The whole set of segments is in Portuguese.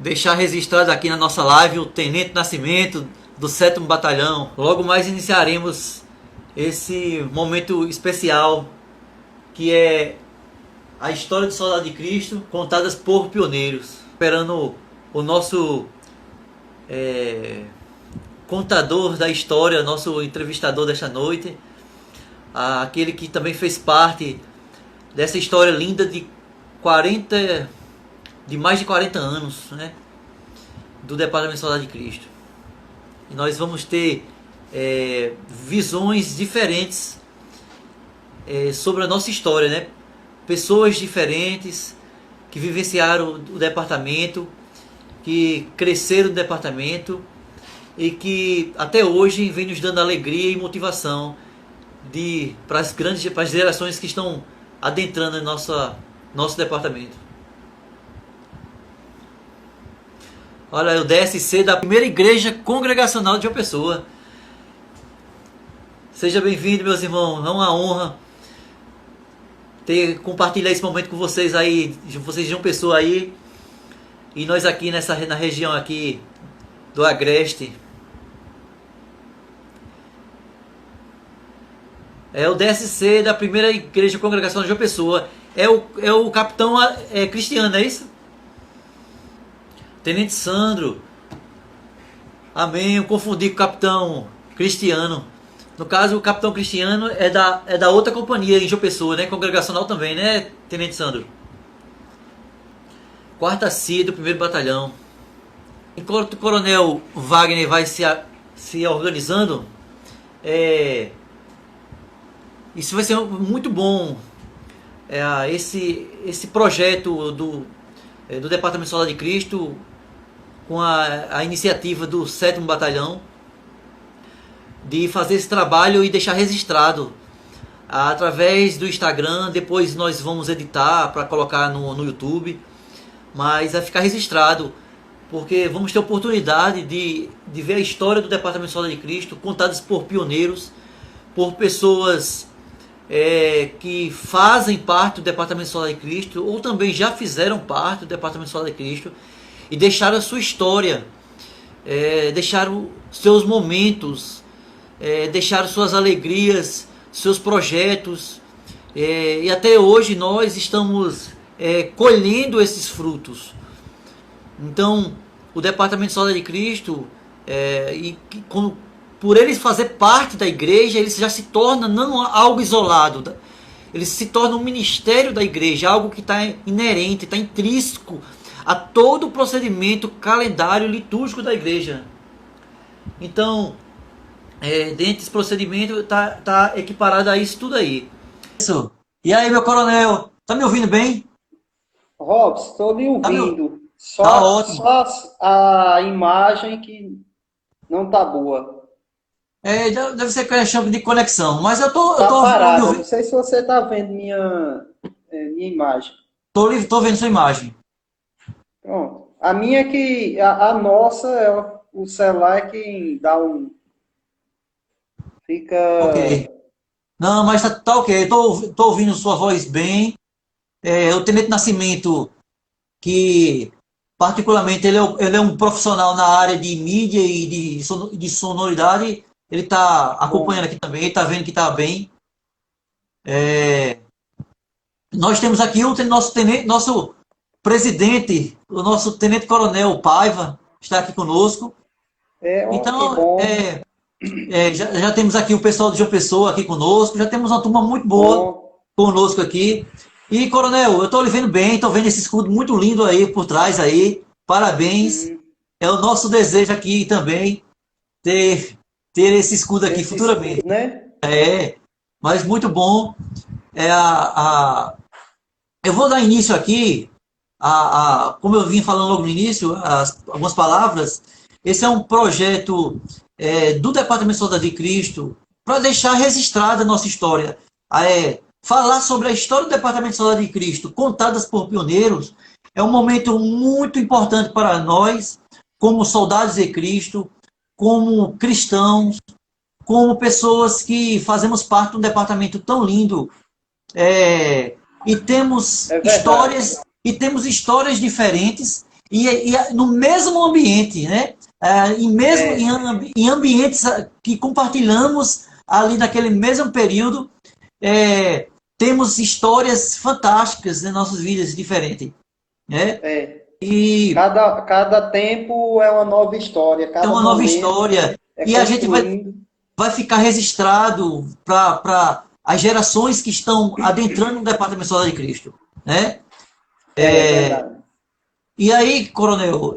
deixar registrado aqui na nossa live o Tenente Nascimento do 7º Batalhão. Logo mais iniciaremos esse momento especial que é a história do Soldado de Cristo contadas por pioneiros. Esperando o nosso contador da história, nosso entrevistador desta noite, aquele que também fez parte dessa história linda de mais de 40 anos, né, do Departamento Soldado de Cristo. E nós vamos ter visões diferentes sobre a nossa história, né? Pessoas diferentes que vivenciaram o departamento, que cresceram no departamento e que até hoje vem nos dando alegria e motivação para as gerações que estão adentrando em nosso departamento. Olha, o DSC da Primeira Igreja Congregacional de João Pessoa. Seja bem-vindo, meus irmãos. É uma honra compartilhar esse momento com vocês aí, vocês de João Pessoa aí, e nós aqui na região aqui do Agreste. É o DSC da Primeira Igreja Congregacional de João Pessoa. É o capitão Cristiano, é isso? Tenente Sandro. Amém. Eu confundi com o capitão Cristiano. No caso, o capitão Cristiano é da outra companhia em João Pessoa, né? Congregacional também, né, Tenente Sandro? 4ª CIA do 1º Batalhão. Enquanto o Coronel Wagner vai se organizando, isso vai ser muito bom. Esse projeto do Departamento Soldado de Cristo, com a iniciativa do 7º Batalhão, de fazer esse trabalho e deixar registrado através do Instagram. Depois nós vamos editar para colocar no YouTube, mas vai ficar registrado, porque vamos ter oportunidade de ver a história do Departamento Soldado de Cristo contadas por pioneiros, por pessoas que fazem parte do Departamento Soldado de Cristo ou também já fizeram parte do Departamento Soldado de Cristo e deixaram a sua história, deixaram seus momentos, deixaram suas alegrias, seus projetos, e até hoje nós estamos colhendo esses frutos. Então, o Departamento Soldado de Cristo, por ele fazer parte da igreja, ele já se torna não algo isolado, ele se torna um ministério da igreja, algo que está inerente, está intrínseco a todo o procedimento, calendário litúrgico da igreja. Então, dentro desse procedimento tá equiparado a isso tudo aí. Isso. E aí, meu coronel, tá me ouvindo bem? Robson, estou lhe ouvindo. Tá ótimo. Só a imagem que não tá boa. Deve ser questão de conexão, mas eu tô parado. ouvindo. Não sei se você tá vendo minha imagem. Tô vendo sua imagem. Pronto. A minha a nossa, o celular é que dá um... Fica... Ok. Não, mas tá ok. Tô ouvindo sua voz bem. O Tenente Nascimento, que particularmente ele é um profissional na área de mídia e de sonoridade, ele está acompanhando aqui também, está vendo que está bem. Nós temos aqui nosso presidente, o nosso Tenente Coronel Paiva, está aqui conosco. Então, já temos aqui o pessoal de João Pessoa aqui conosco, já temos uma turma muito boa conosco aqui. E, coronel, eu estou lhe vendo bem, estou vendo esse escudo muito lindo aí por trás aí. Parabéns. É o nosso desejo aqui também ter esse escudo aqui futuramente. Escudo, né? Mas muito bom. Eu vou dar início aqui, como eu vim falando logo no início, algumas palavras. Esse é um projeto do Departamento Soldado de Cristo para deixar registrada a nossa história. Falar sobre a história do Departamento Soldado de Cristo, contadas por pioneiros, é um momento muito importante para nós, como soldados de Cristo, como cristãos, como pessoas que fazemos parte de um departamento tão lindo. E temos histórias diferentes no mesmo ambiente, né? Em ambientes que compartilhamos ali naquele mesmo período, temos histórias fantásticas em nossas vidas diferentes, né? E Cada tempo é uma nova história, é cada uma nova momento história é e a gente construindo. vai ficar registrado para as gerações que estão adentrando no Departamento Solar de Cristo, né? É verdade. E aí, Coronel, o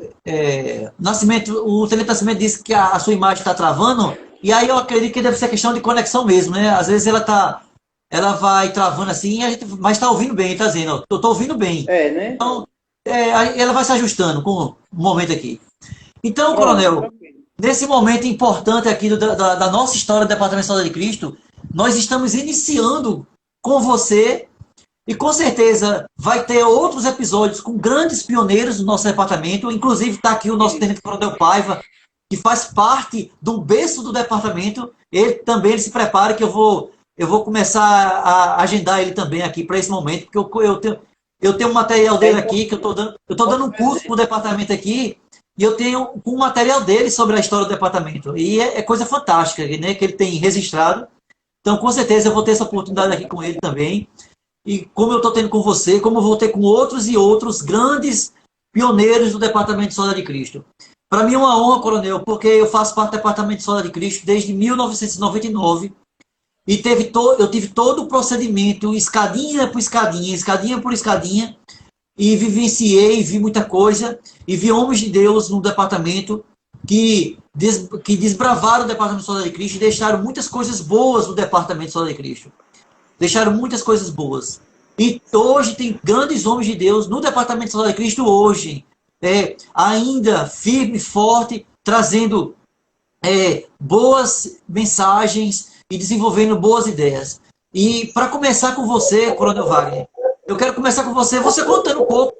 Tenente Nascimento disse que a sua imagem está travando, e aí eu acredito que deve ser questão de conexão mesmo, né? Às vezes ela vai travando assim, mas está ouvindo bem, está dizendo, ó, eu estou ouvindo bem. Né? Então, aí ela vai se ajustando com o momento aqui. Então, Pronto, Coronel, tranquilo. nesse momento importante aqui da nossa história do Departamento de Solar de Cristo, nós estamos iniciando com você e com certeza vai ter outros episódios com grandes pioneiros do nosso departamento. Inclusive está aqui o nosso Tenente Coronel Paiva, que faz parte do berço do departamento. Ele se prepara que eu vou começar a agendar ele também aqui para esse momento, porque eu tenho um material dele aqui, que eu tô dando um curso para o departamento aqui, e eu tenho um material dele sobre a história do departamento. E é coisa fantástica, né, que ele tem registrado. Então, com certeza, eu vou ter essa oportunidade aqui com ele também. E como eu estou tendo com você, como eu vou ter com outros e outros grandes pioneiros do Departamento de Solar de Cristo. Para mim é uma honra, Coronel, porque eu faço parte do Departamento de Solar de Cristo desde 1999 e eu tive todo o procedimento, escadinha por escadinha, e vivenciei, vi muita coisa, e vi homens de Deus no departamento que desbravaram o Departamento de Solar de Cristo e deixaram muitas coisas boas no Departamento de Solar de Cristo. Deixaram muitas coisas boas. E hoje tem grandes homens de Deus no Departamento de Solar de Cristo hoje, ainda firme, forte, trazendo boas mensagens e desenvolvendo boas ideias. E para começar com você, Coronel Wagner, eu quero começar com você contando um pouco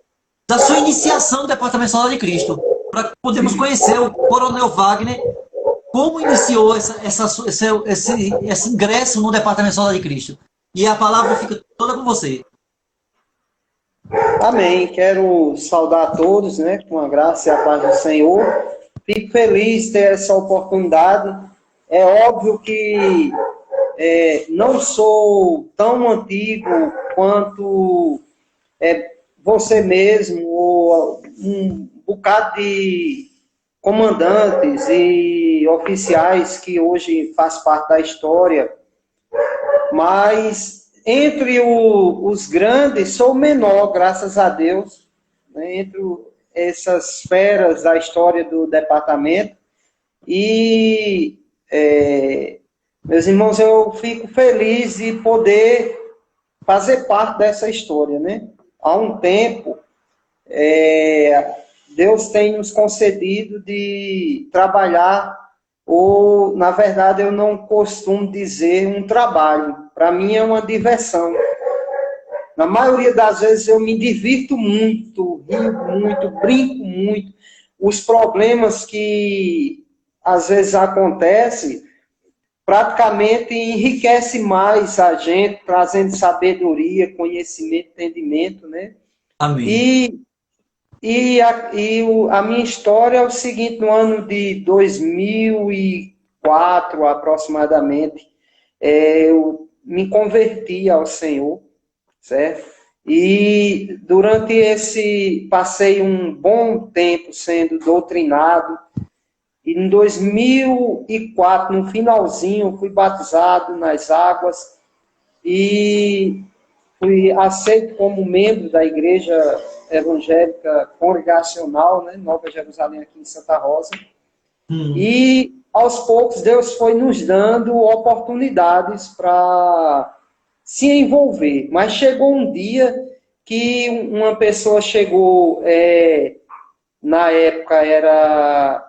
da sua iniciação no Departamento de Solar de Cristo, para podermos conhecer o Coronel Wagner, como iniciou esse ingresso no Departamento de Solar de Cristo. E a palavra fica toda com você. Amém. Quero saudar a todos, né, com a graça e a paz do Senhor. Fico feliz de ter essa oportunidade. É óbvio que não sou tão antigo quanto você mesmo, ou um bocado de comandantes e oficiais que hoje faz parte da história, mas entre os grandes sou o menor, graças a Deus, né, entre essas feras da história do departamento. E, meus irmãos, eu fico feliz de poder fazer parte dessa história, né? Há um tempo, Deus tem nos concedido de trabalhar, ou, na verdade, eu não costumo dizer um trabalho. Para mim é uma diversão. Na maioria das vezes eu me divirto muito, rio muito, brinco muito. Os problemas que às vezes acontecem praticamente enriquece mais a gente, trazendo sabedoria, conhecimento, entendimento, né? Amém. A minha história é o seguinte: no ano de 2004, aproximadamente, eu me converti ao Senhor, certo? E durante passei um bom tempo sendo doutrinado, e em 2004, no finalzinho, fui batizado nas águas e fui aceito como membro da Igreja Evangélica Congregacional, né, Nova Jerusalém, aqui em Santa Rosa. E, aos poucos, Deus foi nos dando oportunidades para se envolver. Mas chegou um dia que uma pessoa chegou, na época era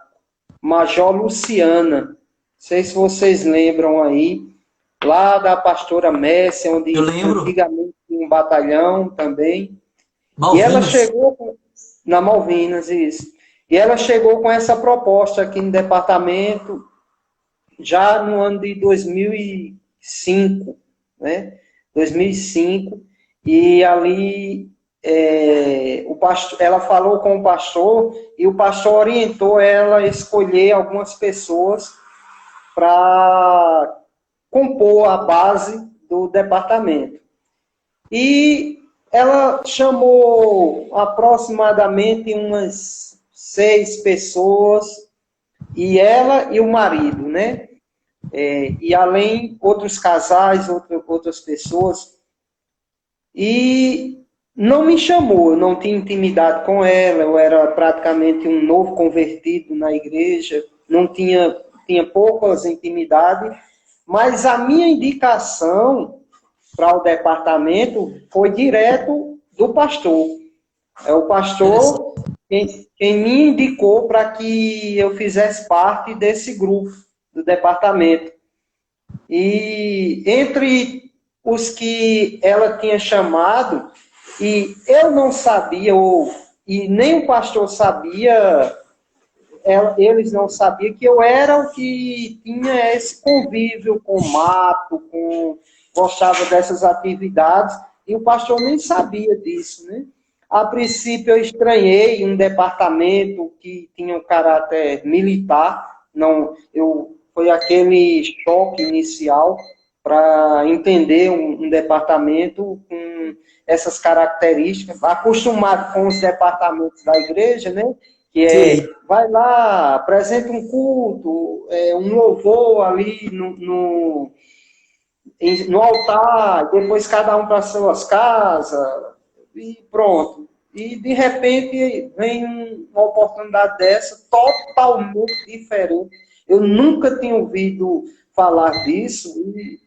Major Luciana, não sei se vocês lembram aí, lá da pastora Messi, onde antigamente tinha um batalhão também. Malvinas. E ela chegou na Malvinas, isso. E ela chegou com essa proposta aqui no departamento já no ano de 2005, né? 2005. E ali o pastor, ela falou com o pastor e o pastor orientou ela a escolher algumas pessoas para compor a base do departamento. E ela chamou aproximadamente umas 6 pessoas, e ela e o marido, né? E além outros casais, outras pessoas. E não me chamou, eu não tinha intimidade com ela, eu era praticamente um novo convertido na igreja, não tinha poucas intimidades, mas a minha indicação para o departamento foi direto do pastor. É o pastor quem me indicou para que eu fizesse parte desse grupo do departamento. E entre os que ela tinha chamado, e eu não sabia, e nem o pastor sabia, eles não sabiam que eu era o que tinha esse convívio com o mato, gostava dessas atividades, e o pastor nem sabia disso, né? A princípio eu estranhei um departamento que tinha um caráter militar, foi aquele choque inicial para entender um departamento com essas características, acostumado com os departamentos da igreja, né? Que vai lá, apresenta um culto, um louvor ali no altar, depois cada um para suas casas, e pronto. E, de repente, vem uma oportunidade dessa, totalmente diferente. Eu nunca tinha ouvido falar disso, e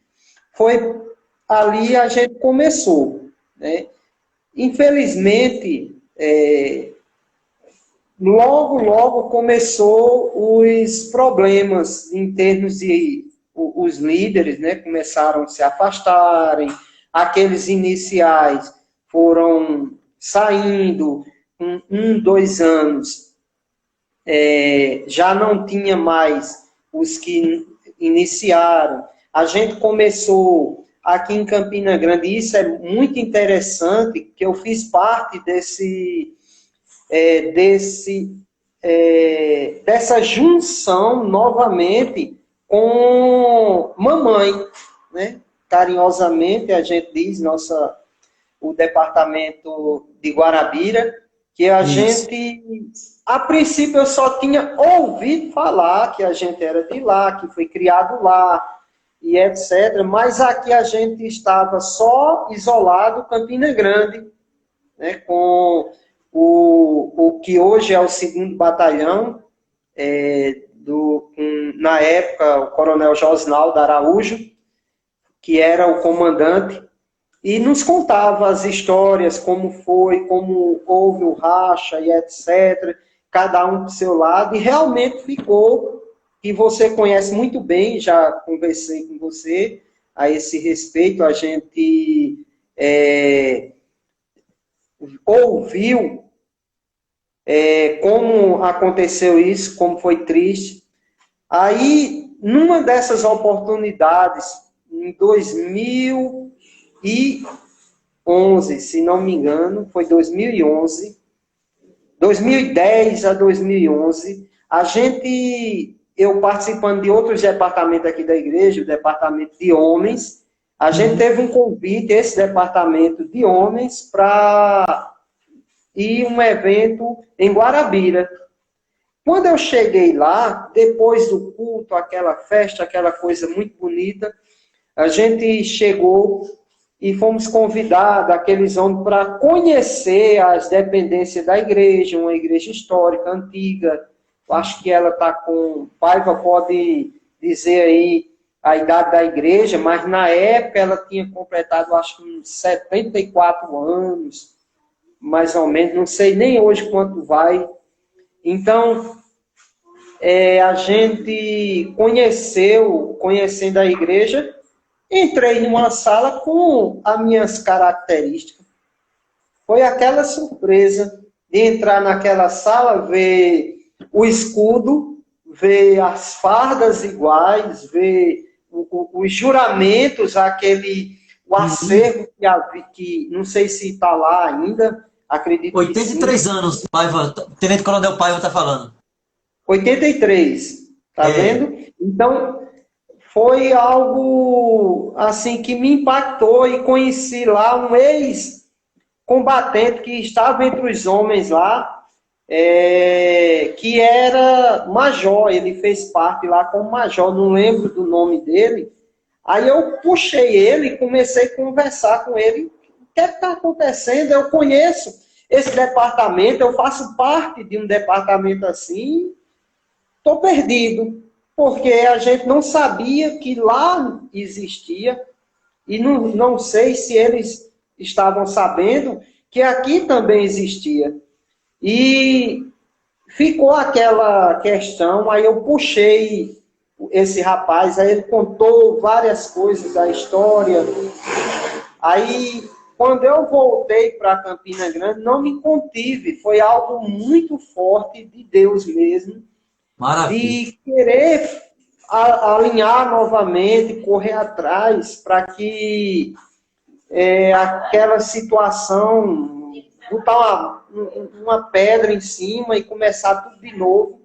foi ali a gente começou, né? Infelizmente, logo começou os problemas em termos de os líderes, né, começaram a se afastarem, aqueles iniciais foram saindo, 2 anos, já não tinha mais os que iniciaram. A gente começou aqui em Campina Grande, e isso é muito interessante, que eu fiz parte dessa junção novamente com mamãe, né? Carinhosamente a gente diz, o departamento de Guarabira, que a gente, a princípio eu só tinha ouvido falar que a gente era de lá, que foi criado lá, e etc. Mas aqui a gente estava só isolado, Campina Grande, né? Com o que hoje é o 2º Batalhão, na época, o Coronel Josnaldo Araújo, que era o comandante, e nos contava as histórias, como foi, como houve o racha e etc., cada um do seu lado, e realmente ficou, que você conhece muito bem, já conversei com você a esse respeito, a gente ouviu como aconteceu isso, como foi triste. Aí, numa dessas oportunidades, em 2011, se não me engano, foi 2011, 2010 a 2011, eu participando de outros departamentos aqui da igreja, o departamento de homens, a gente teve um convite, esse departamento de homens, para ir um evento em Guarabira. Quando eu cheguei lá, depois do culto, aquela festa, aquela coisa muito bonita, a gente chegou e fomos convidados, aqueles homens, para conhecer as dependências da igreja, uma igreja histórica, antiga. Eu acho que ela está com... Paiva pode dizer aí a idade da igreja, mas na época ela tinha completado, acho que uns 74 anos, mais ou menos, não sei nem hoje quanto vai. Então, a gente conhecendo a igreja, entrei numa sala com as minhas características. Foi aquela surpresa de entrar naquela sala, ver o escudo, ver as fardas iguais, ver os juramentos, aquele o acervo que não sei se está lá ainda, acredito que sim. 83 anos, Paiva, Tenente Coronel Paiva está falando. 83, tá vendo? Então, foi algo assim que me impactou e conheci lá um ex-combatente que estava entre os homens lá, que era major, ele fez parte lá como major, não lembro do nome dele. Aí eu puxei ele e comecei a conversar com ele. O que é que está acontecendo? Eu conheço esse departamento, eu faço parte de um departamento assim, estou perdido, porque a gente não sabia que lá existia, e não sei se eles estavam sabendo que aqui também existia. E ficou aquela questão, aí eu puxei esse rapaz, aí ele contou várias coisas da história. Aí, quando eu voltei para Campina Grande, não me contive, foi algo muito forte de Deus mesmo, Maravilha. de querer alinhar novamente, correr atrás, para que aquela situação, botar uma pedra em cima e começar tudo de novo,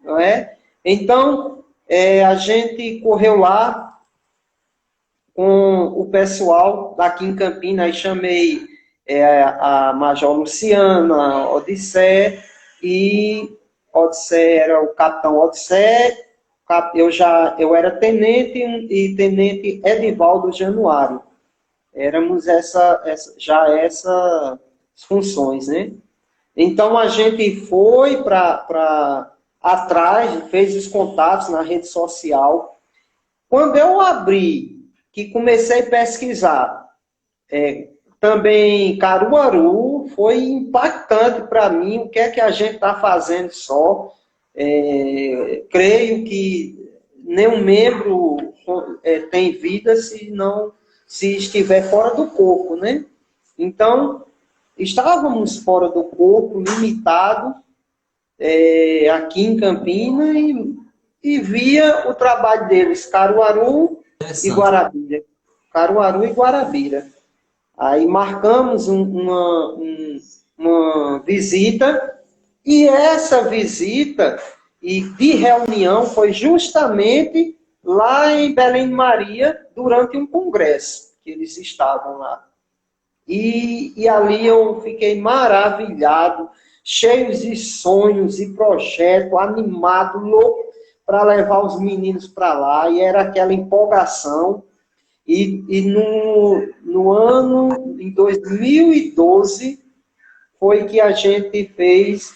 não é? Então, a gente correu lá com o pessoal daqui em Campinas, aí chamei a Major Luciana, Odissé, e Odissé era o capitão Odissé, eu era tenente e tenente Edivaldo Januário. Éramos essas funções, né? Então a gente foi para atrás, fez os contatos na rede social. Quando eu abri, que comecei a pesquisar, também Caruaru, foi impactante para mim o que é que a gente está fazendo só. Creio que nenhum membro tem vida se estiver fora do corpo, né? Então, estávamos fora do corpo, limitado, aqui em Campina, e via o trabalho deles, Caruaru e Guarabira. Caruaru e Guarabira. Aí marcamos uma visita, e essa visita e de reunião foi justamente lá em Belém de Maria, durante um congresso que eles estavam lá. E ali eu fiquei maravilhado, cheio de sonhos e projetos, animado, louco para levar os meninos para lá, e era aquela empolgação. E no ano, em 2012, foi que a gente fez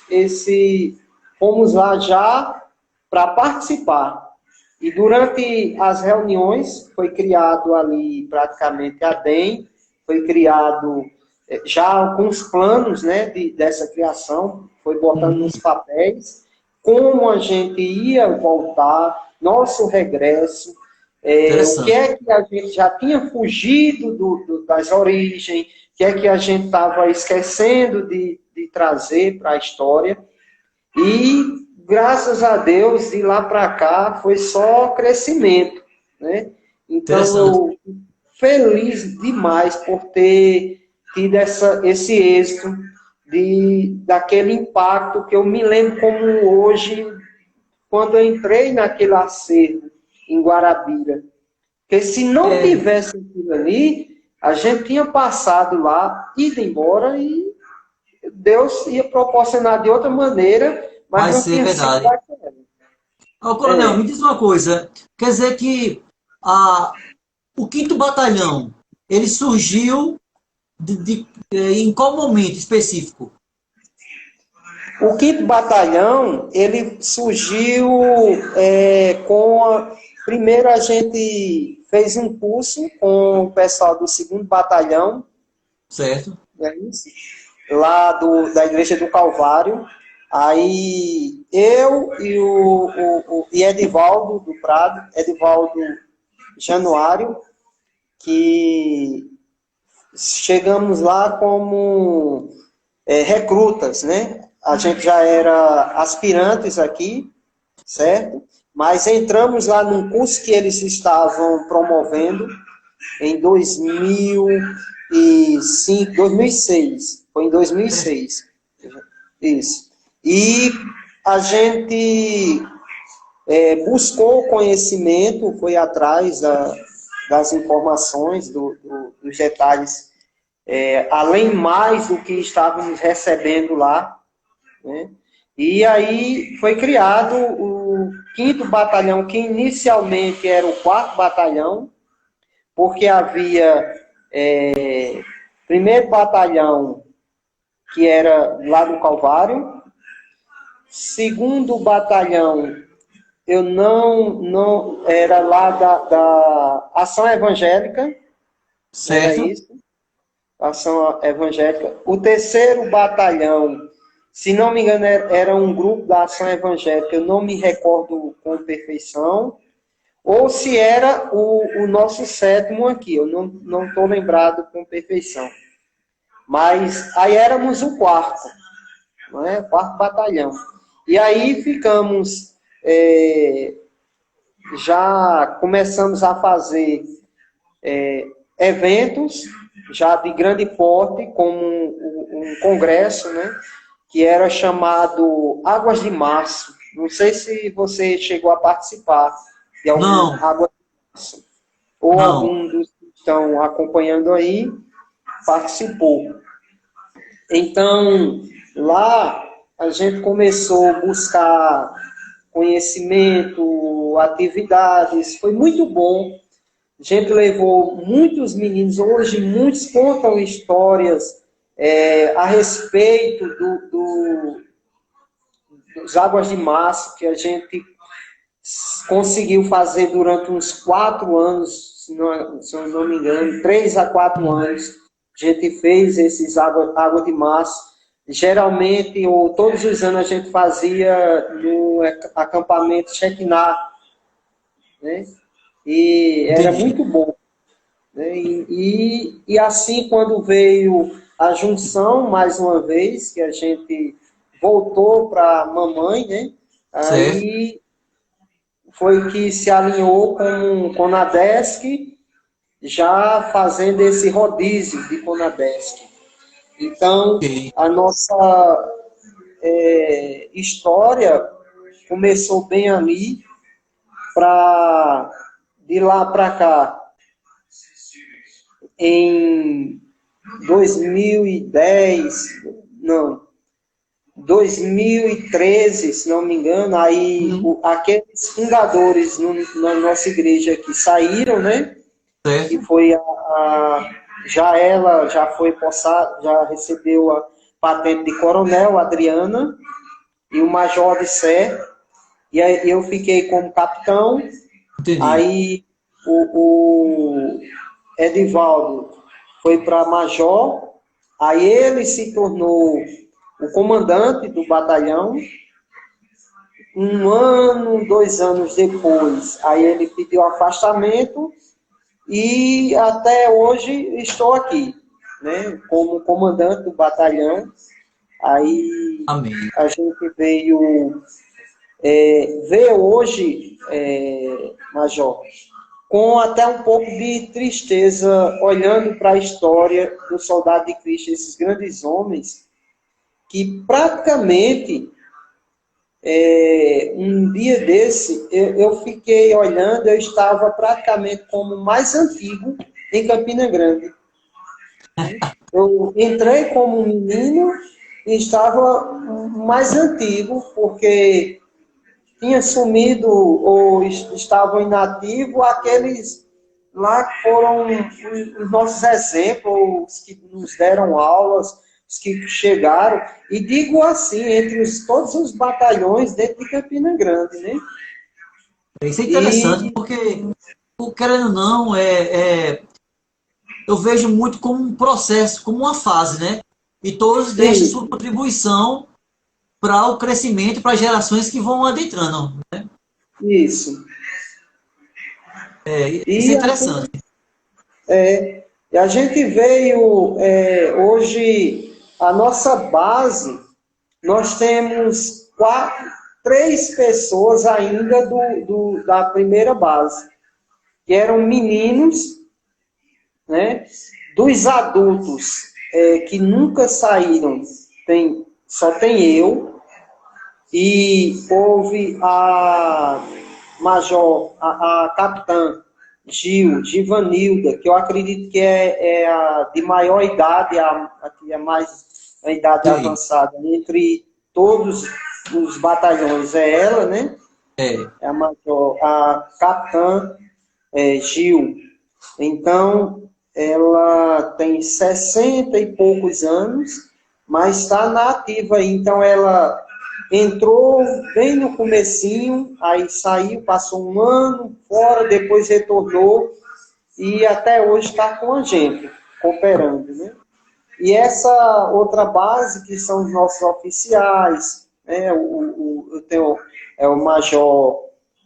fomos lá já para participar. E durante as reuniões, foi criado ali praticamente a DEM, foi criado já com os planos, né, dessa criação, foi botando nos papéis, como a gente ia voltar, nosso regresso, o que é que a gente já tinha fugido das origens, o que é que a gente estava esquecendo de trazer para a história. E, graças a Deus, de lá para cá, foi só crescimento, né? Então, eu feliz demais por ter tido esse êxito, daquele impacto que eu me lembro como hoje, quando eu entrei naquele acervo em Guarabira. Porque se não tivesse aquilo ali, a gente tinha passado lá, ido embora, e Deus ia proporcionar de outra maneira, mas não tinha sido daquela. Coronel, me diz uma coisa. Quer dizer que o 5º Batalhão, ele surgiu em qual momento específico? O 5º Batalhão, ele surgiu primeiro a gente fez um curso com o pessoal do 2º Batalhão. Certo. É isso? Lá da Igreja do Calvário. Aí eu e Edivaldo do Prado, Edivaldo Januário, que chegamos lá como recrutas, né? A gente já era aspirantes aqui, certo? Mas entramos lá num curso que eles estavam promovendo, em 2005, 2006. Foi em 2006. Isso. E a gente buscou conhecimento, foi atrás das informações, dos detalhes, além mais do que estávamos recebendo lá, né? E aí foi criado o 5º Batalhão, que inicialmente era o 4º Batalhão, porque havia 1º Batalhão, que era lá do Calvário, 2º Batalhão, eu não era lá da Ação Evangélica, Certo. era isso, Ação Evangélica. O 3º Batalhão, se não me engano, era um grupo da Ação Evangélica, eu não me recordo com perfeição, ou se era o nosso 7º aqui, eu não estou lembrado com perfeição. Mas aí éramos o 4º, não é? 4º Batalhão. E aí ficamos, já começamos a fazer eventos, já de grande porte, como um congresso, né? Que era chamado Águas de Março. Não sei se você chegou a participar de algum Não, Águas de Março, ou não. algum dos que estão acompanhando aí participou. Então, lá a gente começou a buscar conhecimento, atividades, foi muito bom. A gente levou muitos meninos, hoje muitos contam histórias a respeito dos Águas de Março, que a gente conseguiu fazer durante uns 4 anos, se eu não me engano, 3 a 4 anos, a gente fez esses água de Março. Geralmente, ou todos os anos, a gente fazia no acampamento Shekinah, né? E era Entendi. muito bom, né? E assim, quando veio a junção, mais uma vez, que a gente voltou para a mamãe, né? Certo. Aí foi que se alinhou com o Conadesc, já fazendo esse rodízio de Conadesc. Então, Ok. a nossa história começou bem ali, de lá para cá, em 2010, não, 2013, se não me engano, aí Uhum. aqueles fundadores na nossa igreja que saíram, né? Que Certo. foi já ela já foi possada, já recebeu a patente de coronel, Adriana, e o major de Sé, e aí eu fiquei como capitão. Entendi. Aí o Edivaldo foi para major, aí ele se tornou o comandante do batalhão. 1 ano, 2 anos depois, aí ele pediu afastamento e até hoje estou aqui, né, como comandante do batalhão. Aí Amém. a gente veio ver hoje, Major, com até um pouco de tristeza, olhando para a história do soldado de Cristo, esses grandes homens, que praticamente, um dia desse, eu fiquei olhando, eu estava praticamente como o mais antigo em Campina Grande. Eu entrei como um menino e estava mais antigo, porque tinha sumido ou estavam inativos, aqueles lá que foram os nossos exemplos, os que nos deram aulas, os que chegaram, e digo assim, entre todos os batalhões dentro de Campina Grande, né? Isso é interessante, E porque, querendo ou não, eu vejo muito como um processo, como uma fase, né? E todos deixam isso, sua contribuição para o crescimento, para as gerações que vão adentrando. isso. Isso é E interessante. a gente veio, hoje, a nossa base, nós temos 3 pessoas ainda da primeira base, que eram meninos, né? Dos adultos que nunca saíram, só tem eu, e houve a major, a capitã Gil, Givanilda, que eu acredito que é a de maior idade, a que é mais a idade Sim. avançada entre todos os batalhões, é ela, né? É. É a major, a capitã Gil. Então, ela tem 60 e poucos anos, mas está na ativa aí. Então, ela entrou bem no comecinho, aí saiu, passou um ano fora, depois retornou e até hoje está com a gente, cooperando, né? E essa outra base, que são os nossos oficiais, né? Eu tenho o Major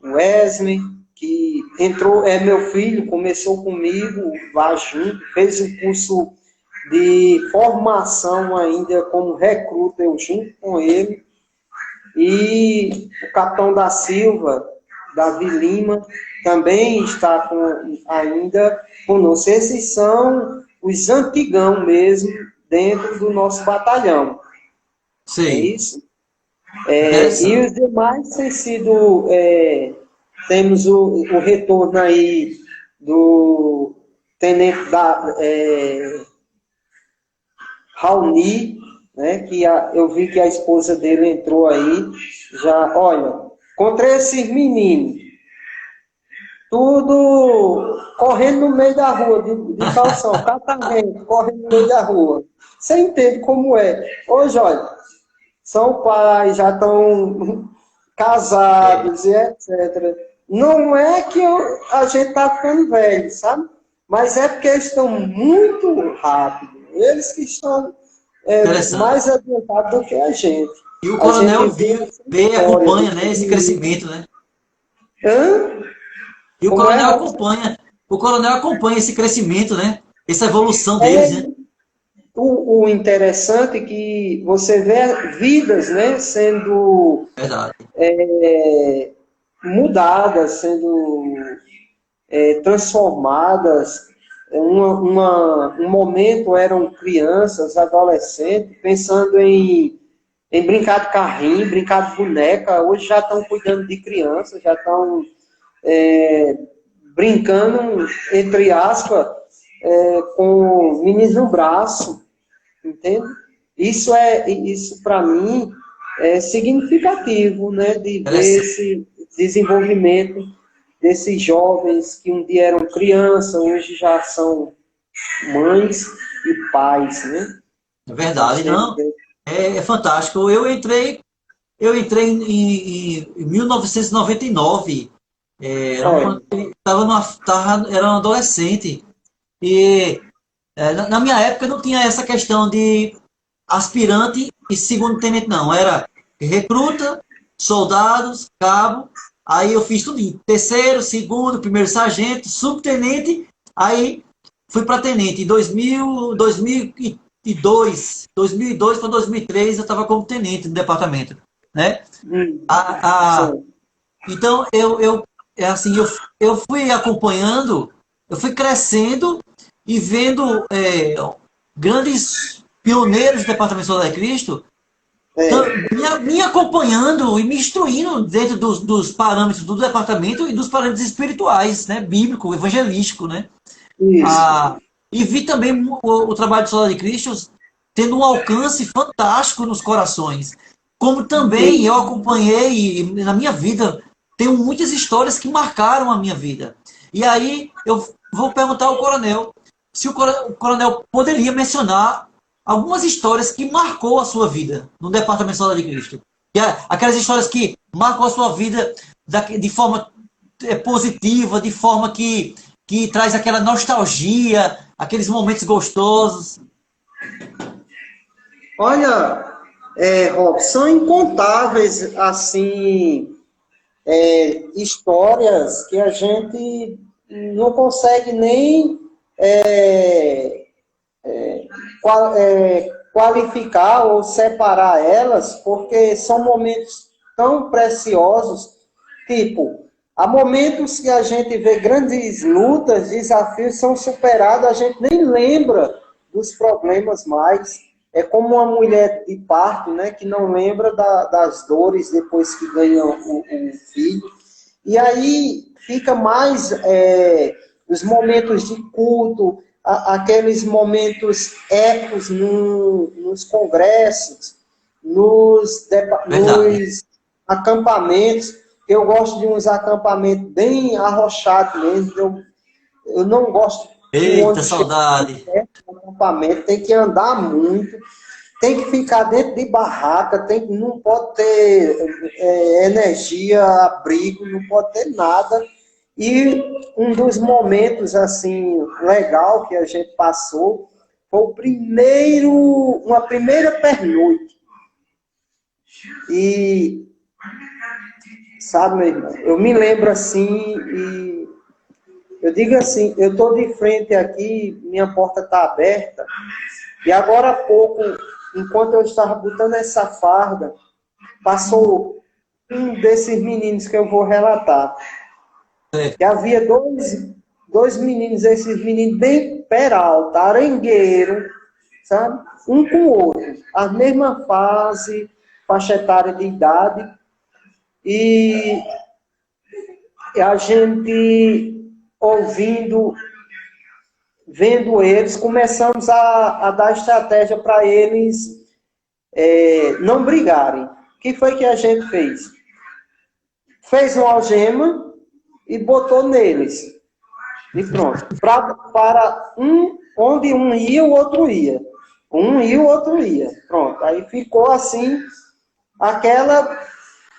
Wesley, que entrou, é meu filho, começou comigo lá junto, fez o curso de formação ainda como recruta, eu junto com ele, e o capitão da Silva, Davi Lima, também está ainda conosco. Esses são os antigão mesmo, dentro do nosso batalhão. É Sei. isso? E Interessante. os demais têm sido... temos o retorno aí do tenente Raoni, né, que eu vi que a esposa dele entrou aí, já, olha, contra esses meninos, tudo correndo no meio da rua, de calção, catavento, correndo no meio da rua. Você entende como é. Hoje, olha, são pais, já estão É. casados e etc. Não é que a gente está ficando velho, sabe? Mas é porque eles estão muito rápido. Eles que estão Interessante. mais adiantados do que a gente. E o A gente coronel vê vê, essa vê e história acompanha, do né, esse menino. crescimento, né? Hã? E Como é, Robson? o coronel acompanha esse crescimento, né? Essa evolução deles, né? É o interessante é que você vê vidas, né, sendo Verdade. mudadas, sendo transformadas. Um momento eram crianças, adolescentes, pensando em brincar de carrinho, brincar de boneca. Hoje já estão cuidando de crianças, já estão brincando, entre aspas, com meninos no braço, entende? Isso para mim é significativo, né, de ver Interessante. esse desenvolvimento desses jovens que um dia eram crianças, hoje já são mães e pais, né? É A verdade, gente não. É fantástico. Eu entrei em 1999. Era quando olha, eu era um adolescente. E na minha época não tinha essa questão de aspirante e segundo tenente, não. Era recruta, soldados, cabo. Aí eu fiz tudo. Terceiro, segundo, primeiro sargento, subtenente. Aí fui para tenente. Em 2002 para 2003 eu estava como tenente no departamento, né? A, a, sim, então eu fui acompanhando, eu fui crescendo e vendo grandes pioneiros do Departamento de Soldado de Cristo me acompanhando e me instruindo dentro dos parâmetros do departamento e dos parâmetros espirituais, né? Bíblico, evangelístico, né? isso. Ah, e vi também o trabalho do Soldado de Cristo tendo um alcance fantástico nos corações. Como também eu acompanhei, e na minha vida, tenho muitas histórias que marcaram a minha vida. E aí eu vou perguntar ao coronel se o coronel poderia mencionar algumas histórias que marcou a sua vida no Departamento de Soldado de Cristo. Aquelas histórias que marcam a sua vida de forma positiva, de forma que traz aquela nostalgia, aqueles momentos gostosos. Olha, Rob, são incontáveis, assim, histórias que a gente não consegue nem qualificar ou separar elas, porque são momentos tão preciosos, tipo, Há momentos que a gente vê grandes lutas, desafios são superados, a gente nem lembra dos problemas mais. É como uma mulher de parto, né, que não lembra das dores depois que ganha o filho. E aí fica mais os momentos de culto, aqueles momentos épicos nos congressos, nos acampamentos. Eu gosto de uns acampamentos bem arrochados mesmo. Eu não gosto de Eita, onde chega saudade. no acampamento, tem que andar muito, tem que ficar dentro de barraca, não pode ter energia, abrigo, não pode ter nada. E um dos momentos assim legal que a gente passou foi uma primeira pernoite. E sabe, meu irmão, eu me lembro assim e eu digo assim, eu estou de frente aqui, minha porta está aberta, e agora há pouco, enquanto eu estava botando essa farda, passou um desses meninos que eu vou relatar. E havia dois meninos, esses meninos bem peralta, arengueiro, sabe? Um com o outro, a mesma faixa etária de idade, e a gente ouvindo, vendo eles, começamos a dar estratégia para eles não brigarem. O que foi que a gente fez? Fez uma algema e botou neles. E pronto. Para onde um ia, o outro ia. Um ia, o outro ia. Pronto. Aí ficou assim, aquela...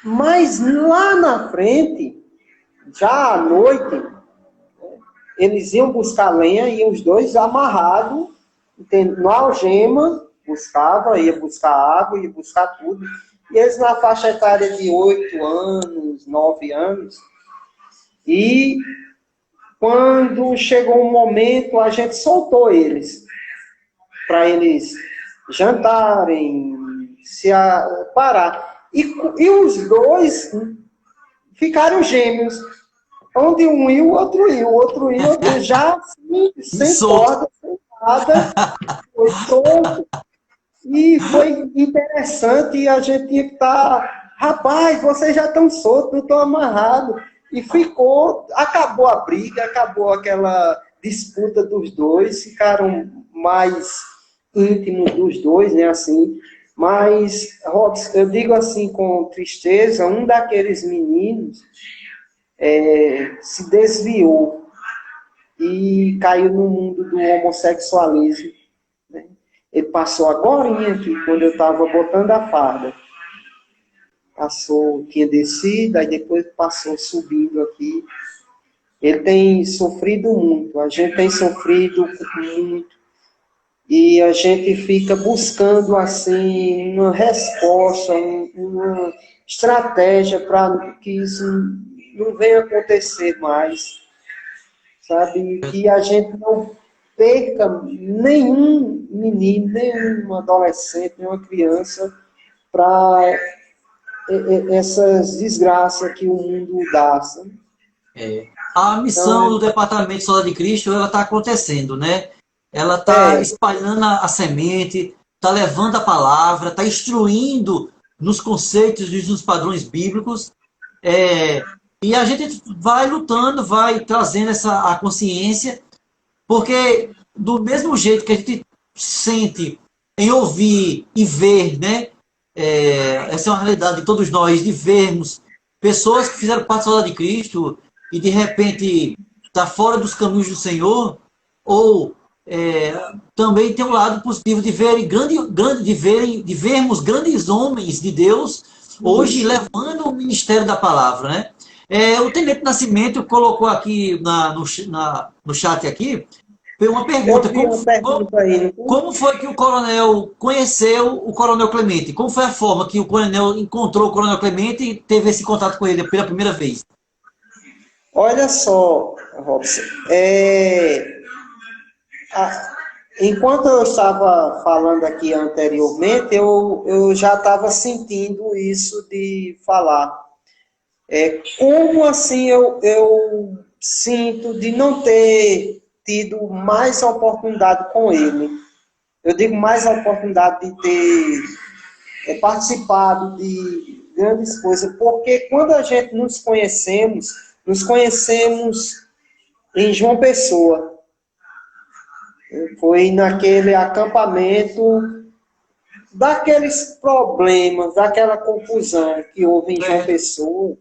Mas lá na frente, já à noite, eles iam buscar lenha e os dois amarrados, na algema, ia buscar água, ia buscar tudo. E eles na faixa etária de 8 anos, 9 anos. E quando chegou um momento, a gente soltou eles, para eles jantarem, parar. E os dois ficaram gêmeos. Onde um ia, o outro ia. O outro ia, já assim, sem corda, sem nada. Foi solto. E foi interessante. E a gente tinha que estar... Rapaz, vocês já estão soltos, não estão amarrados. E acabou a briga, acabou aquela disputa dos dois. Ficaram mais íntimos dos dois, né, assim. Mas, Robson, eu digo assim com tristeza, um daqueles meninos se desviou e caiu no mundo do homossexualismo. Né? Ele passou agorinha aqui, quando eu estava botando a farda. Tinha descido, aí depois passou subindo aqui. Ele tem sofrido muito, a gente tem sofrido muito. E a gente fica buscando, assim, uma resposta, uma estratégia para que isso não venha acontecer mais, sabe? Que a gente não perca nenhum menino, nenhum adolescente, nenhuma criança para essas desgraças que o mundo dá, sabe? A missão Então, do Departamento Sola de Cristo, ela está acontecendo, né? Ela está espalhando a semente, está levando a palavra, está instruindo nos conceitos e nos padrões bíblicos. E a gente vai lutando, vai trazendo a consciência, porque do mesmo jeito que a gente sente em ouvir e ver, né? Essa é uma realidade de todos nós, de vermos pessoas que fizeram parte da Sola de Cristo e de repente está fora dos caminhos do Senhor, ou também tem um lado positivo de vermos grandes homens de Deus hoje levando o ministério da palavra, né? O Tenente Nascimento colocou aqui no chat aqui uma pergunta: eu vi uma pergunta aí. como foi que o coronel conheceu o Coronel Clemente? Como foi a forma que o coronel encontrou o Coronel Clemente e teve esse contato com ele pela primeira vez? Olha só, Robson, enquanto eu estava falando aqui anteriormente, eu já estava sentindo isso de falar. Como assim eu sinto de não ter tido mais oportunidade com ele. Eu digo mais oportunidade de ter participado de grandes coisas, porque quando a gente nos conhecemos em João Pessoa. Foi naquele acampamento daqueles problemas, daquela confusão que houve em João Pessoa.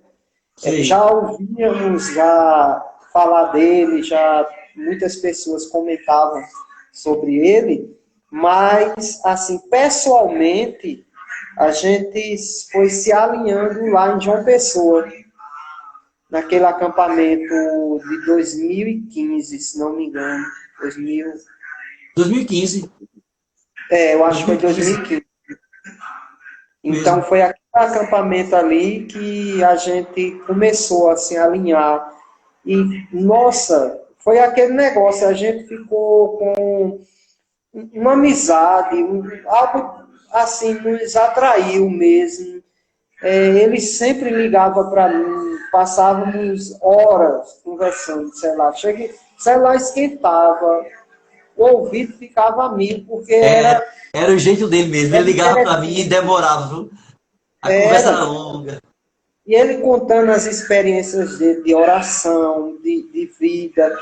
Sei. Já ouvíamos já falar dele, já muitas pessoas comentavam sobre ele, mas, assim, pessoalmente, a gente foi se alinhando lá em João Pessoa, naquele acampamento de 2015, se não me engano. 2015. Eu acho que foi 2015 2015. Então, mesmo. foi aquele acampamento ali que a gente começou a se alinhar. E, nossa, foi aquele negócio, a gente ficou com uma amizade, algo assim, nos atraiu mesmo. Ele sempre ligava para mim, passávamos horas conversando, sei lá, sei lá, esquentava, o ouvido ficava a mil, porque Era, era o jeito dele mesmo. Ele era ligava para mim e interessante. demorava, viu? A conversa era Era. longa. E ele contando as experiências dele de oração, de vida,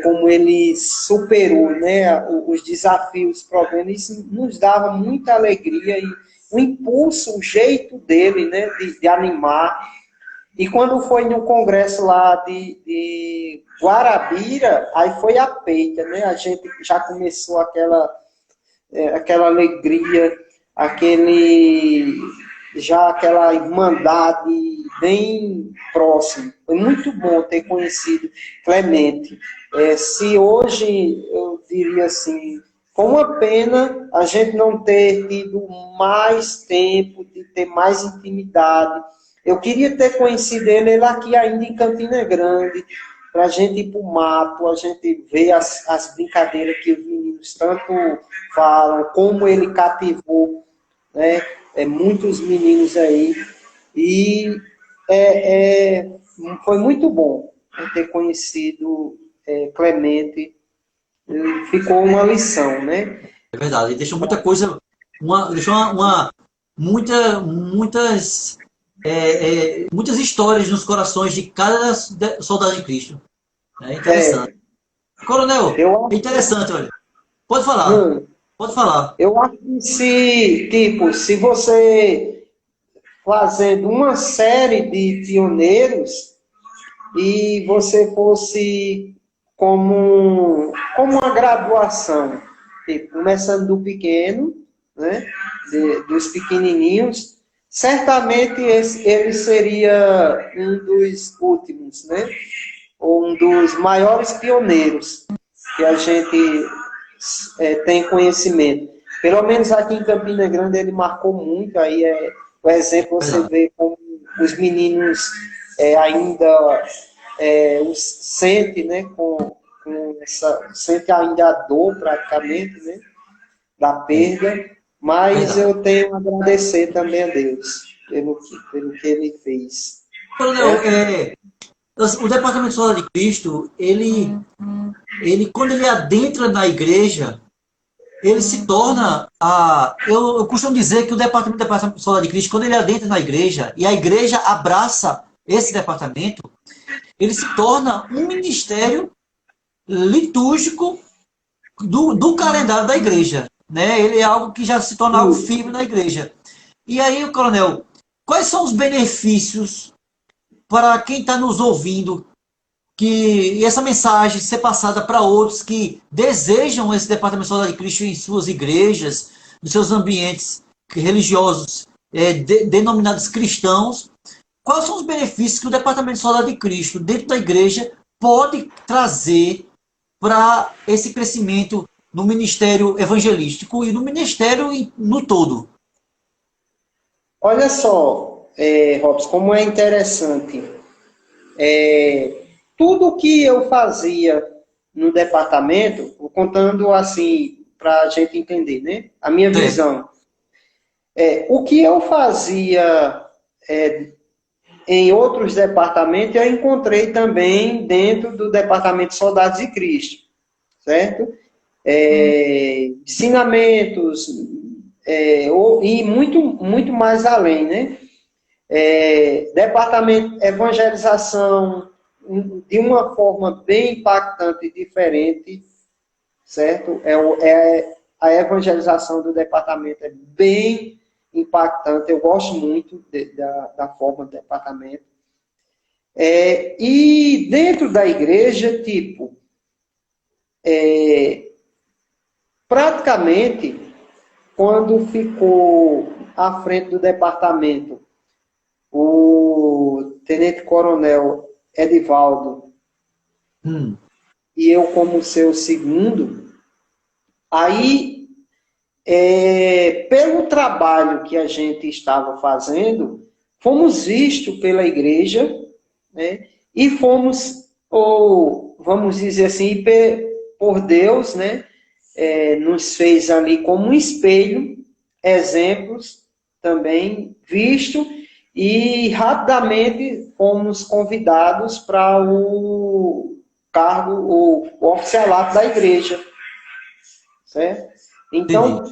como ele superou, né, os desafios, os problemas, isso nos dava muita alegria e o impulso, o jeito dele, né, de animar. E quando foi no congresso lá de Guarabira, aí foi a peita, né, a gente já começou aquela alegria, aquela irmandade bem próxima. Foi muito bom ter conhecido Clemente. Se hoje eu diria assim, foi uma pena a gente não ter tido mais tempo, de ter mais intimidade. Eu queria ter conhecido ele aqui ainda em Campina Grande, para a gente ir para o mato, a gente ver as brincadeiras que os meninos tanto falam, como ele cativou, né, muitos meninos aí. E foi muito bom ter conhecido Clemente. Ficou uma lição, né? É verdade. Ele deixou muita coisa, deixou muitas histórias nos corações de cada soldado de Cristo. É interessante. É, Coronel, eu, é interessante, olha. Pode falar. hum, Pode falar. eu acho que se você fazendo uma série de pioneiros e você fosse como uma graduação, tipo, começando do pequeno, né, dos pequenininhos, certamente ele seria um dos últimos, né, ou um dos maiores pioneiros que a gente tem conhecimento. Pelo menos aqui em Campina Grande ele marcou muito, aí o exemplo você Verdade. vê como os meninos ainda os sente, né, sente ainda a dor praticamente, né, da É, perda, mas verdade. eu tenho a agradecer também a Deus pelo que ele fez. Coronel, Certo? o Departamento de Soldado de Cristo, ele, quando ele adentra na igreja, ele se torna eu costumo dizer que o Departamento de Soldado de Cristo, quando ele adentra na igreja e a igreja abraça esse departamento, ele se torna um ministério litúrgico do calendário da igreja. Né? Ele é algo que já se torna algo Isso. firme na igreja. E aí, coronel, quais são os benefícios para quem está nos ouvindo que essa mensagem ser passada para outros que desejam esse Departamento de Soldado de Cristo em suas igrejas, nos seus ambientes religiosos denominados cristãos? Quais são os benefícios que o Departamento de Soldado de Cristo dentro da igreja pode trazer para esse crescimento no ministério evangelístico e no ministério no todo? Olha só, Robson, como é interessante. Tudo que eu fazia no departamento, vou contando assim, para a gente entender, né? A minha Certo. visão. O que eu fazia em outros departamentos, eu encontrei também dentro do Departamento de Soldados de Cristo, certo? Ensinamentos, e muito mais além, né? Departamento de evangelização, de uma forma bem impactante e diferente, certo? A evangelização do departamento é bem impactante, eu gosto muito da forma do departamento. E dentro da igreja, tipo, praticamente, quando ficou à frente do departamento o tenente-coronel Edivaldo, e eu como seu segundo, aí, pelo trabalho que a gente estava fazendo, fomos vistos pela igreja, né, e fomos, ou vamos dizer assim, por Deus, né, nos fez ali como um espelho, exemplos também visto, e rapidamente fomos convidados para o cargo, o oficialato da igreja, certo? Então,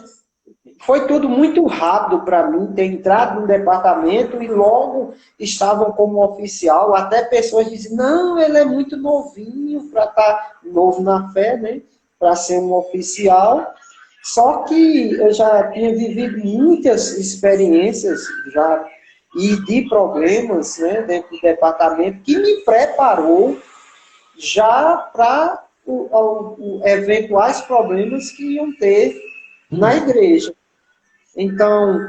foi tudo muito rápido para mim ter entrado no departamento e logo estavam como oficial. Até pessoas dizem, não, ele é muito novinho para estar novo na fé, né? Para ser um oficial. Só que eu já tinha vivido muitas experiências já e de problemas, né, dentro do departamento que me preparou já para eventuais problemas que iam ter na igreja. Então,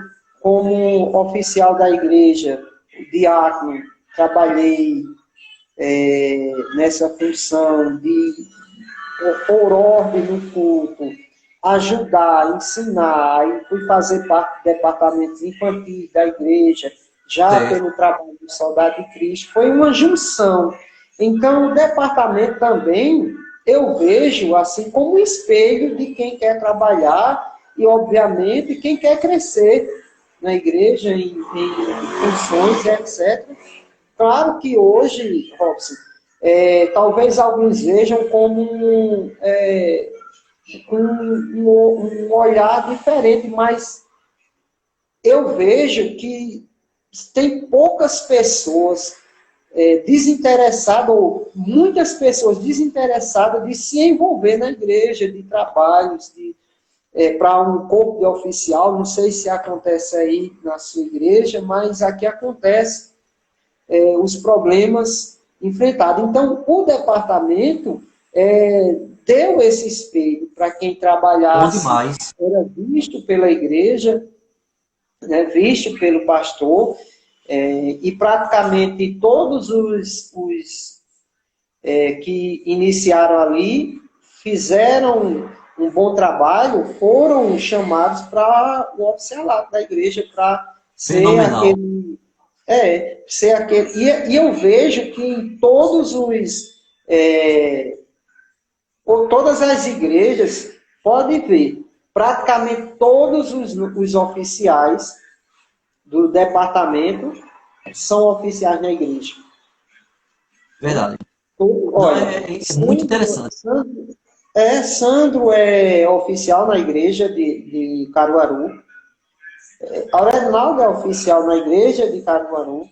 como oficial da igreja, diácono, trabalhei nessa função de pôr ordem no culto, ajudar, ensinar, e fui fazer parte do departamento infantil da igreja, já pelo trabalho do Soldado de Cristo. Foi uma junção. Então, o departamento também, eu vejo assim como um espelho de quem quer trabalhar e, obviamente, quem quer crescer na igreja, em funções, etc. Claro que hoje, Robson, talvez alguns vejam como um olhar diferente, mas eu vejo que tem poucas pessoas desinteressadas, ou muitas pessoas desinteressadas de se envolver na igreja, de trabalhos, para um corpo de oficial. Não sei se acontece aí na sua igreja, mas aqui acontece os problemas enfrentados. Então, o departamento deu esse espelho para quem trabalhasse, era visto pela igreja, né, visto pelo pastor, e praticamente todos os que iniciaram ali, fizeram um bom trabalho, foram chamados para o oficialato da igreja, para ser aquele... ser aquele... E eu vejo que em todos todas as igrejas, pode ver, praticamente todos os oficiais do departamento são oficiais na igreja. Verdade. Olha, é muito interessante. Sandro é oficial na igreja de Caruaru. Aurelnaldo é oficial na igreja de Caruaru.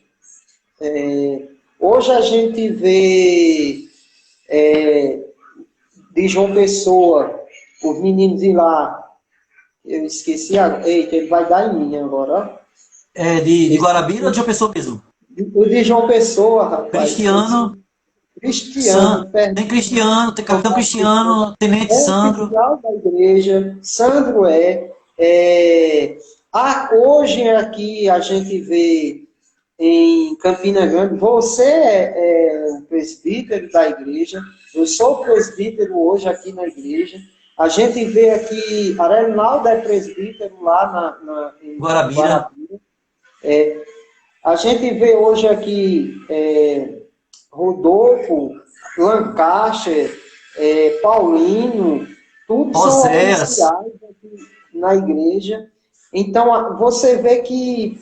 Hoje a gente vê de João Pessoa, os meninos de lá, eu esqueci, eita, ele vai dar em mim agora, ó. De Guarabira ou de João Pessoa mesmo? O de João Pessoa, rapaz. Cristiano. Tem Cristiano, tem capitão Cristiano, tenente Sandro. Oficial da igreja, Sandro hoje aqui a gente vê em Campina Grande, você é o presbítero da igreja, eu sou presbítero hoje aqui na igreja. A gente vê aqui, Arenaldo é presbítero lá em Guarabira. A gente vê hoje aqui Rodolfo, Lancaster, Paulinho, tudo são oficiais aqui na igreja. Então, você vê que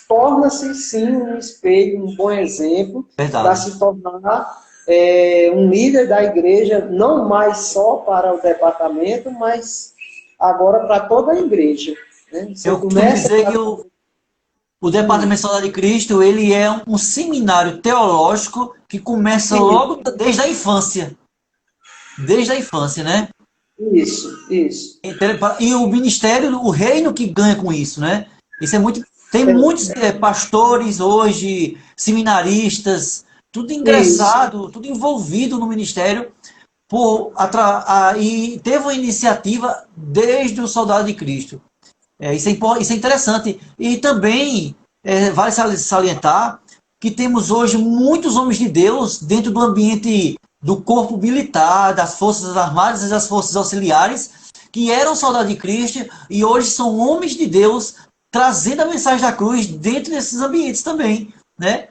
torna-se sim um espelho, um bom exemplo para Verdade. se tornar um líder da igreja, não mais só para o departamento, mas agora para toda a igreja. Né? Você Eu costumo começa dizer que a... o Departamento Soldado de Cristo, ele é um seminário teológico que começa logo desde a infância. Desde a infância, né? Isso. E o ministério, o reino que ganha com isso, né? Isso é muito. Tem muitos pastores hoje, seminaristas, tudo Isso. ingressado, tudo envolvido no ministério, e teve uma iniciativa desde o Soldado de Cristo. Isso é interessante. E também vale salientar que temos hoje muitos homens de Deus dentro do ambiente do corpo militar, das Forças Armadas e das Forças Auxiliares, que eram soldados de Cristo e hoje são homens de Deus trazendo a mensagem da cruz dentro desses ambientes também, né?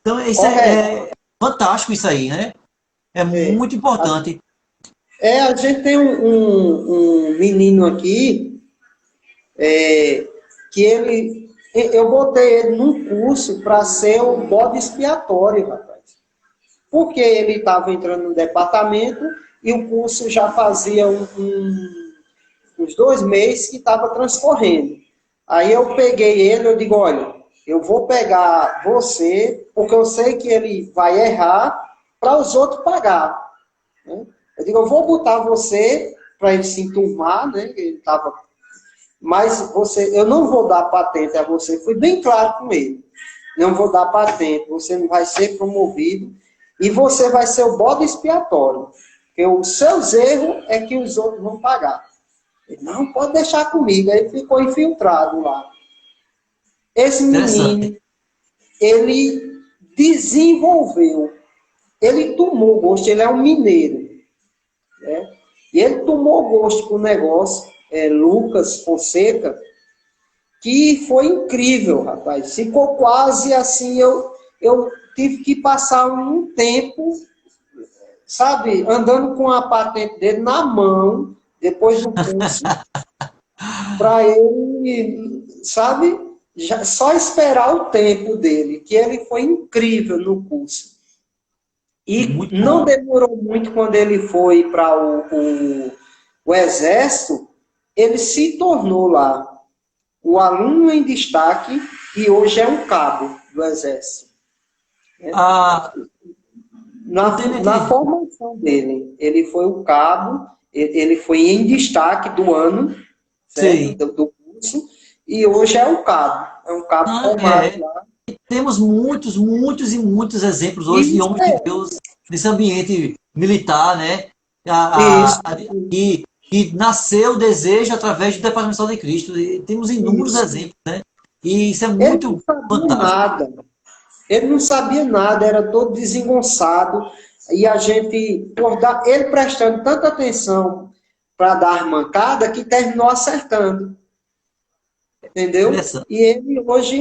Então, isso é fantástico isso aí, né? É muito importante. A gente tem um menino aqui que eu botei ele num curso para ser o bode expiatório, rapaz. Porque ele estava entrando no departamento e o curso já fazia uns 2 meses que estava transcorrendo. Aí eu peguei ele, eu digo, olha, eu vou pegar você, porque eu sei que ele vai errar para os outros pagar. Né? Eu digo, eu vou botar você para ele se enturmar, né? Ele estava... Mas eu não vou dar patente a você. Fui bem claro com ele. Não vou dar patente, você não vai ser promovido e você vai ser o bode expiatório. Porque os seus erros é que os outros vão pagar. Ele, não, pode deixar comigo. Aí ficou infiltrado lá. Esse menino, ele desenvolveu, ele tomou gosto, ele é um mineiro, né? E ele tomou gosto com o negócio, Lucas Fonseca, que foi incrível, rapaz. Ficou quase assim, eu tive que passar um tempo, sabe, andando com a patente dele na mão, depois do curso, para ele, sabe, só esperar o tempo dele, que ele foi incrível no curso. E não demorou muito quando ele foi para o Exército, ele se tornou lá o aluno em destaque e hoje é um cabo do Exército. Na formação dele, ele foi o cabo, ele foi em destaque do ano, certo? Do curso, e hoje é o cabo. É um cabo formado lá. Temos muitos exemplos hoje de homens de Deus nesse ambiente militar, né? Que nasceu o desejo através do Departamento de Saúde de Cristo. E temos inúmeros exemplos, né? E isso é muito fantástico. Ele não sabia nada, era todo desengonçado. E a gente, ele prestando tanta atenção para dar mancada, que terminou acertando. Entendeu? E ele hoje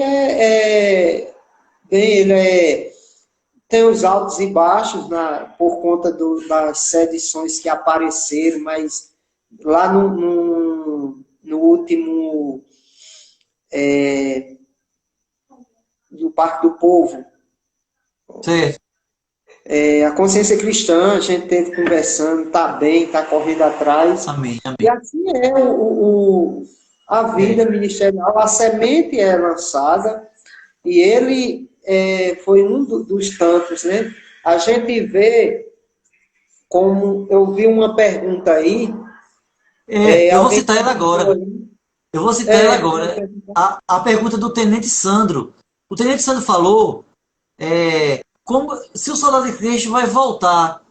tem os altos e baixos por conta das sedições que apareceram, mas lá no último do Parque do Povo, a Consciência Cristã, a gente teve conversando, está bem, está correndo atrás. Amém. E assim é a vida ministerial, a semente é lançada, e ele foi um dos tantos, né? A gente vê, como eu vi uma pergunta aí. Eu vou citar ela agora. A pergunta do Tenente Sandro. O Tenente Sandro falou se o Soldado de Cristo vai voltar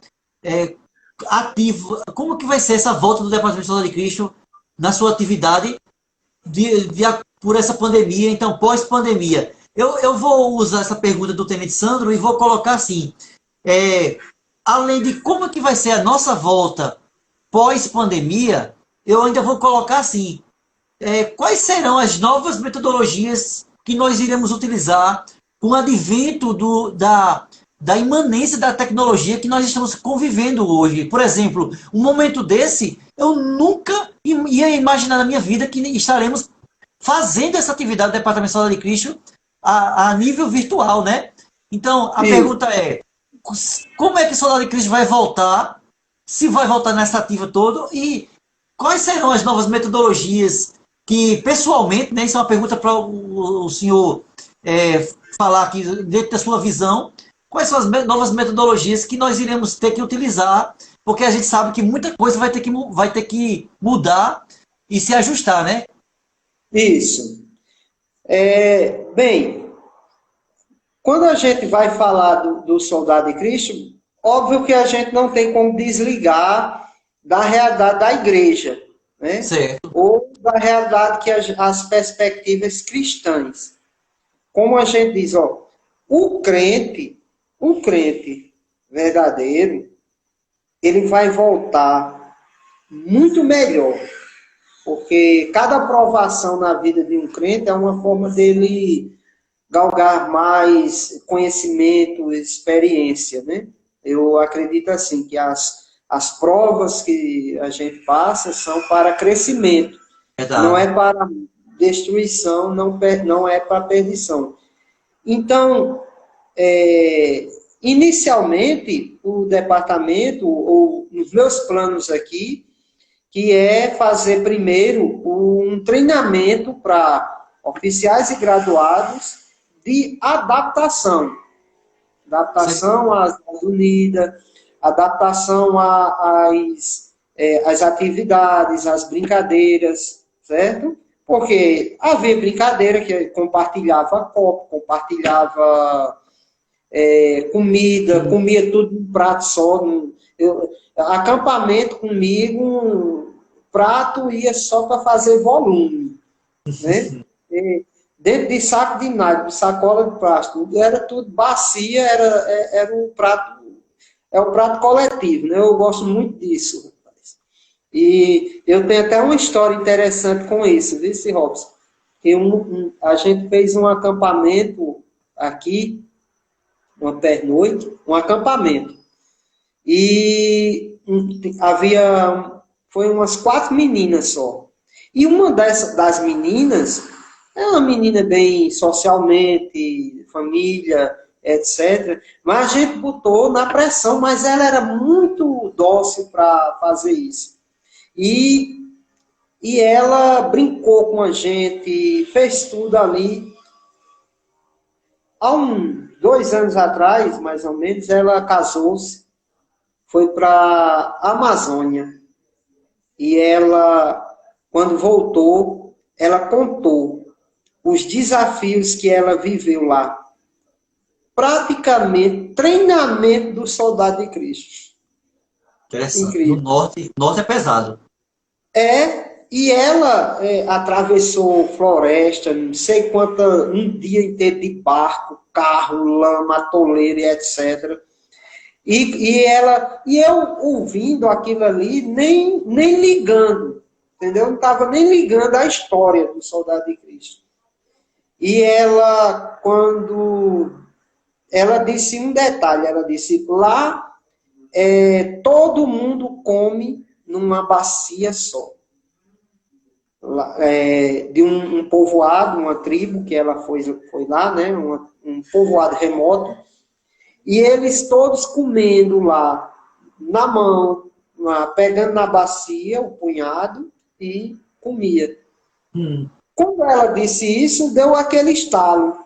ativo, como que vai ser essa volta do Departamento de Soldado de Cristo na sua atividade por essa pandemia, então pós-pandemia. Eu vou usar essa pergunta do Tenente Sandro e vou colocar assim, além de como que vai ser a nossa volta pós-pandemia, eu ainda vou colocar assim, quais serão as novas metodologias que nós iremos utilizar com o advento da imanência da tecnologia que nós estamos convivendo hoje. Por exemplo, um momento desse, eu nunca ia imaginar na minha vida que estaremos fazendo essa atividade do Departamento de Saúde de Cristo a nível virtual, né? Então, a Sim. pergunta é, como é que o Soldado de Cristo vai voltar? Se vai voltar nessa ativa toda? E quais serão as novas metodologias que, pessoalmente, né, isso é uma pergunta para o senhor falar aqui dentro da sua visão, quais são as novas metodologias que nós iremos ter que utilizar, porque a gente sabe que muita coisa vai ter que mudar e se ajustar, né? Isso. Bem, quando a gente vai falar do soldado de Cristo, óbvio que a gente não tem como desligar da realidade da igreja, né? Certo. Ou da realidade que as perspectivas cristãs. Como a gente diz, ó, o crente verdadeiro, ele vai voltar muito melhor, porque cada aprovação na vida de um crente é uma forma dele galgar mais conhecimento, experiência, né? Eu acredito assim, que as provas que a gente passa são para crescimento, não Verdade. é para destruição, não é para perdição. Então, inicialmente, o departamento, ou os meus planos aqui, que é fazer primeiro um treinamento para oficiais e graduados de adaptação. Adaptação às Nações Unidas, adaptação às atividades, às brincadeiras, certo? Porque havia brincadeira que compartilhava copo, compartilhava comida, comia tudo num prato só. Acampamento comigo, um prato ia só para fazer volume, né? Dentro de saco de nylon, sacola de plástico, era tudo bacia, era um prato, é o prato coletivo, né? Eu gosto muito disso, rapaz. E eu tenho até uma história interessante com isso, viu, Robson? Que a gente fez um acampamento aqui, uma pernoite, um acampamento. E foi umas 4 meninas só. E uma das meninas é uma menina bem socialmente, família, etc. Mas a gente botou na pressão, mas ela era muito dócil para fazer isso. E ela brincou com a gente, fez tudo ali. Há 2 anos atrás, mais ou menos, ela casou-se, foi para a Amazônia. E ela, quando voltou, ela contou os desafios que ela viveu lá. Praticamente treinamento do soldado de Cristo. Interessante. Incrível. Norte é pesado. E ela atravessou floresta, não sei um dia inteiro de barco, carro, lama, atoleiro, etc. E eu ouvindo aquilo ali, nem ligando, entendeu? Não estava nem ligando a história do soldado de Cristo. E ela, quando ela disse um detalhe, ela disse, lá todo mundo come numa bacia só. De um povoado, uma tribo que ela foi lá, né? Um povoado remoto, e eles todos comendo lá na mão, pegando na bacia o punhado e comia. Quando ela disse isso, deu aquele estalo.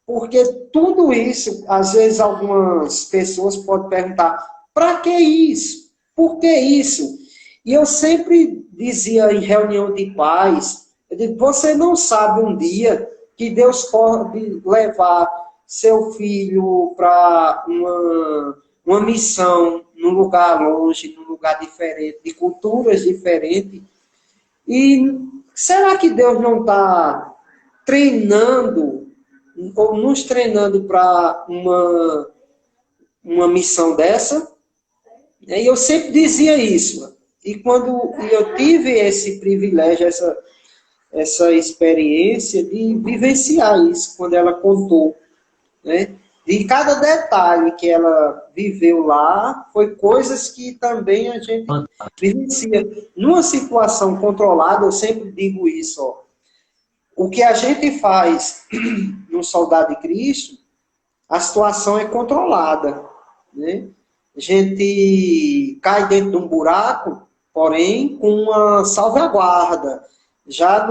Porque tudo isso, às vezes algumas pessoas podem perguntar, para que isso? Por que isso? E eu sempre dizia em reunião de pais, eu digo, você não sabe um dia que Deus pode levar seu filho para uma missão num lugar longe, num lugar diferente, de culturas diferentes. E será que Deus não está treinando ou nos treinando para uma missão dessa? E eu sempre dizia isso. E quando eu tive esse privilégio, essa experiência de vivenciar isso, quando ela contou, né? De cada detalhe que ela viveu lá, foi coisas que também a gente vivencia. Numa situação controlada, eu sempre digo isso, ó, o que a gente faz no Soldado de Cristo, a situação é controlada, né? A gente cai dentro de um buraco, porém com uma salvaguarda. Já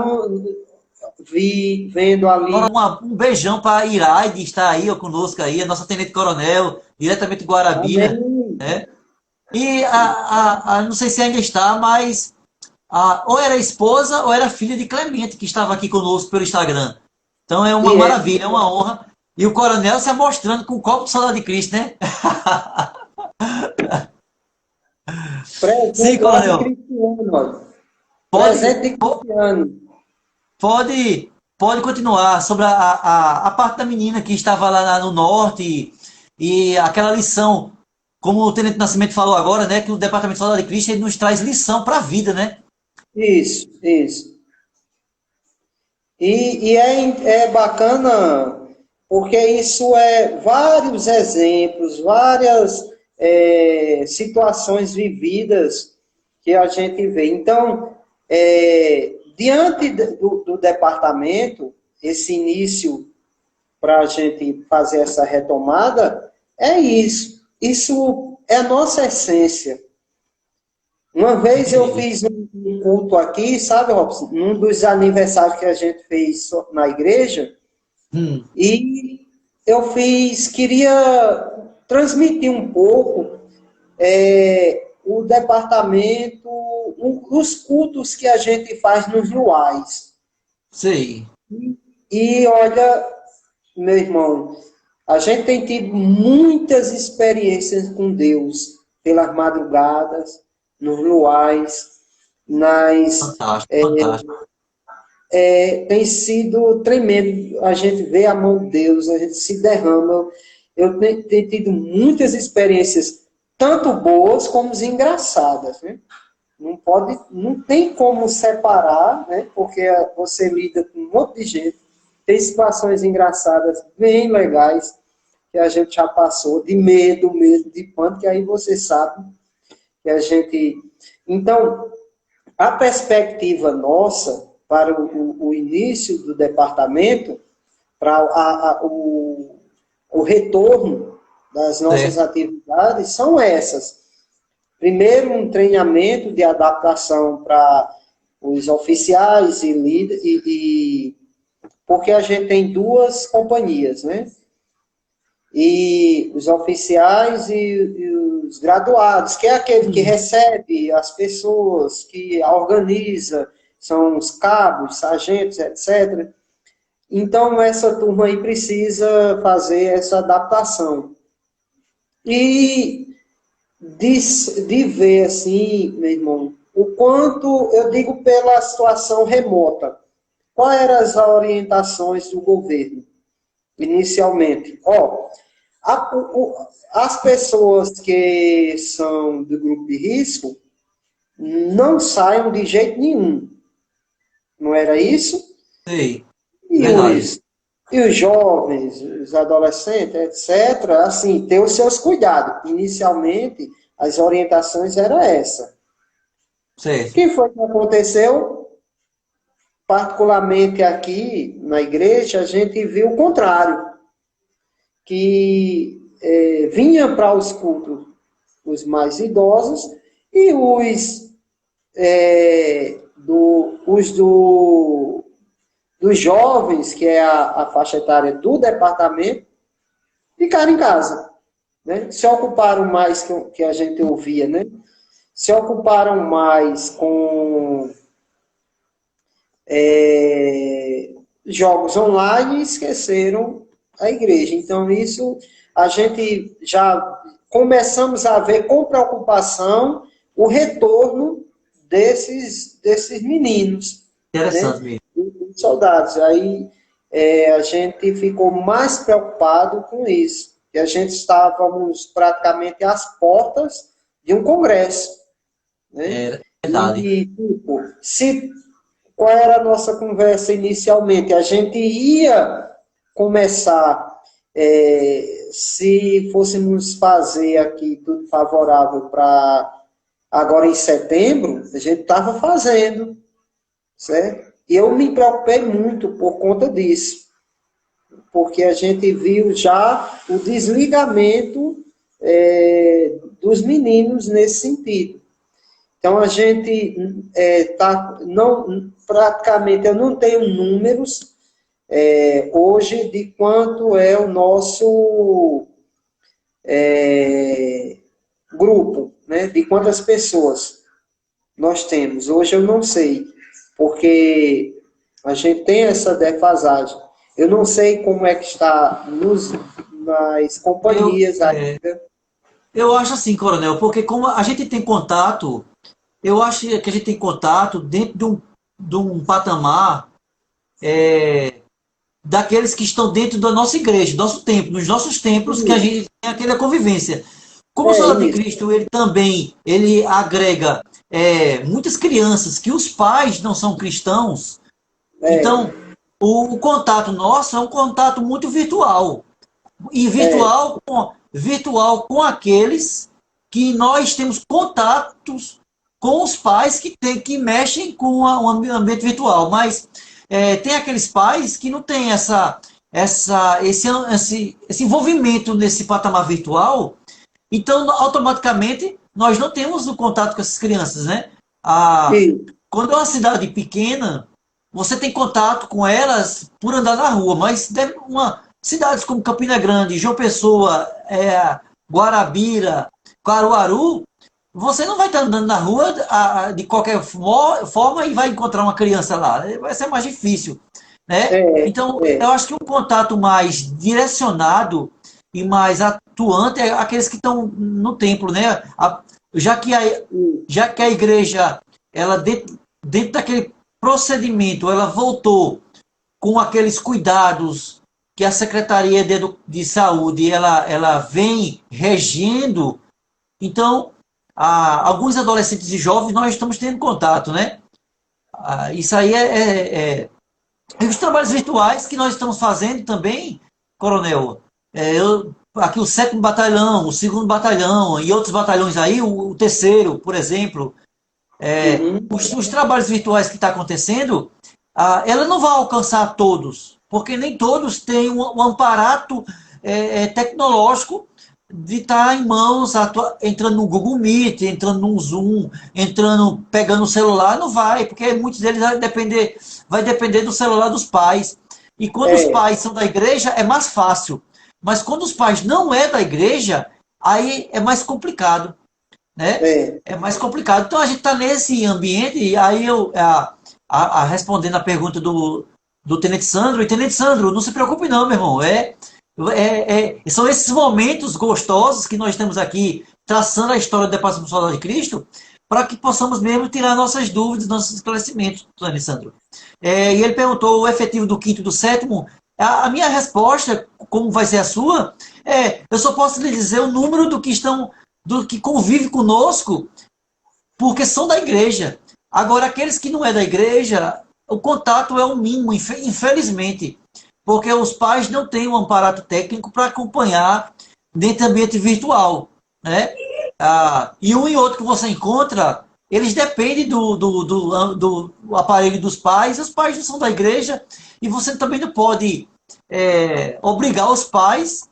vendo ali... Um beijão para a Iraide, está aí ó, conosco aí, a nossa tenente-coronel, diretamente de Guarabira. Amém. Né? E não sei se ainda está, mas ou era esposa ou era filha de Clemente, que estava aqui conosco pelo Instagram. Então é uma maravilha, é uma honra. E o coronel se mostrando com o copo de Soldado de Cristo, né? Sim, Presente lá de coronel. Cristiano. Pode, Presente de Cristiano. pode continuar sobre a parte da menina que estava lá no norte e aquela lição, como o Tenente Nascimento falou agora, né? Que o Departamento de Soldado de Cristo ele nos traz lição para a vida, né? Isso, isso. E é bacana porque isso é vários exemplos, várias situações vividas que a gente vê. Então, diante do departamento, esse início para a gente fazer essa retomada, é isso. Isso é a nossa essência. Uma vez eu fiz um culto aqui, sabe, Robson? Um dos aniversários que a gente fez na igreja, e eu queria transmitir um pouco o departamento, os cultos que a gente faz nos luais. Sei. E olha, meu irmão, a gente tem tido muitas experiências com Deus, pelas madrugadas, nos luais, Fantástico. tem sido tremendo. A gente vê a mão de Deus, a gente se derrama. Eu tenho tido muitas experiências, tanto boas como engraçadas, né? Não tem como separar, né? Porque você lida com um monte de gente. Tem situações engraçadas, bem legais, que a gente já passou, de medo, de pânico, que aí você sabe que a gente... Então, a perspectiva nossa para o início do departamento, para o retorno das nossas atividades, são essas. Primeiro, um treinamento de adaptação para os oficiais e líderes, porque a gente tem duas companhias, né? E os oficiais e os graduados, que é aquele que recebe as pessoas, que organiza, são os cabos, sargentos, etc. Então, essa turma aí precisa fazer essa adaptação. E de ver, assim, meu irmão, o quanto, eu digo pela situação remota, quais eram as orientações do governo, inicialmente? As pessoas que são do grupo de risco não saiam de jeito nenhum. Não era isso? Sei. E os jovens, os adolescentes, etc., assim, ter os seus cuidados. Inicialmente, as orientações eram essa. Certo. O que foi que aconteceu? Particularmente aqui na igreja, a gente viu o contrário. Que vinha para os cultos os mais idosos e dos jovens, que é a faixa etária do departamento, ficaram em casa. Né? Se ocuparam mais, que a gente ouvia, né? Se ocuparam mais com jogos online e esqueceram a igreja. Então, isso a gente já começamos a ver com preocupação o retorno desses meninos. Interessante Né? mesmo. Soldados. Aí a gente ficou mais preocupado com isso. E a gente estávamos praticamente às portas de um congresso. Né? É verdade. E, tipo, qual era a nossa conversa inicialmente? A gente ia começar, se fôssemos fazer aqui tudo favorável para agora em setembro, a gente estava fazendo, certo? E eu me preocupei muito por conta disso. porque a gente viu já o desligamento dos meninos nesse sentido. Então, a gente praticamente, eu não tenho números hoje de quanto é o nosso grupo, né? De quantas pessoas nós temos. Hoje eu não sei, porque a gente tem essa defasagem. Eu não sei como é que está nas Eu, companhias ainda. eu acho assim, Coronel, porque como a gente tem contato, eu acho que a gente tem contato dentro de um patamar daqueles que estão dentro da nossa igreja, do nosso templo, nos nossos templos, que a Isso, gente tem aquela convivência. Como o é Soldado de isso. Cristo, ele também ele agrega muitas crianças que os pais não são cristãos, então É, o contato nosso é um contato muito virtual. E é, virtual com aqueles que nós temos contatos com os pais que mexem com o ambiente virtual. Mas tem aqueles pais que não têm esse envolvimento nesse patamar virtual, então automaticamente nós não temos o contato com essas crianças, né? Ah, isso, quando é uma cidade pequena, você tem contato com elas por andar na rua, mas cidades como Campina Grande, João Pessoa, Guarabira, Caruaru, você não vai estar andando na rua de qualquer forma e vai encontrar uma criança lá. Vai ser mais difícil, né? é, Então, eu é, acho que um contato mais direcionado e mais atuante é aqueles que estão no templo, né? Já que a, já que a igreja, ela dentro daquele procedimento, ela voltou com aqueles cuidados que a Secretaria de Saúde ela vem regendo. Então, alguns adolescentes e jovens nós estamos tendo contato, né? Isso aí e os trabalhos virtuais que nós estamos fazendo também, Coronel. Aqui o 7º Batalhão, o 2º Batalhão e outros batalhões aí, o 3º, por exemplo, uhum, os trabalhos virtuais que está acontecendo, ela não vai alcançar todos, porque nem todos têm um aparato tecnológico de estar em mãos, entrando no Google Meet, entrando no Zoom, pegando o celular, não vai, porque muitos deles vai depender do celular dos pais. E quando os é, pais são da igreja, é mais fácil. Mas quando os pais não é da igreja, aí é mais complicado, né? é, É mais complicado. Então a gente está nesse ambiente, e aí respondendo a pergunta do Tenente Sandro, e Tenente Sandro, não se preocupe não, meu irmão, são esses momentos gostosos que nós temos aqui, traçando a história do Depósito Solar de Cristo, para que possamos mesmo tirar nossas dúvidas, nossos esclarecimentos, Tenente Sandro. E ele perguntou o efetivo do quinto e do sétimo. A minha resposta, como vai ser a sua, eu só posso lhe dizer o número do que convive conosco, porque são da igreja. Agora, aqueles que não é da igreja, o contato é o mínimo, infelizmente, porque os pais não têm um aparato técnico para acompanhar dentro do ambiente virtual, né? E um e outro que você encontra, eles dependem do aparelho dos pais, os pais não são da igreja, e você também não pode obrigar os pais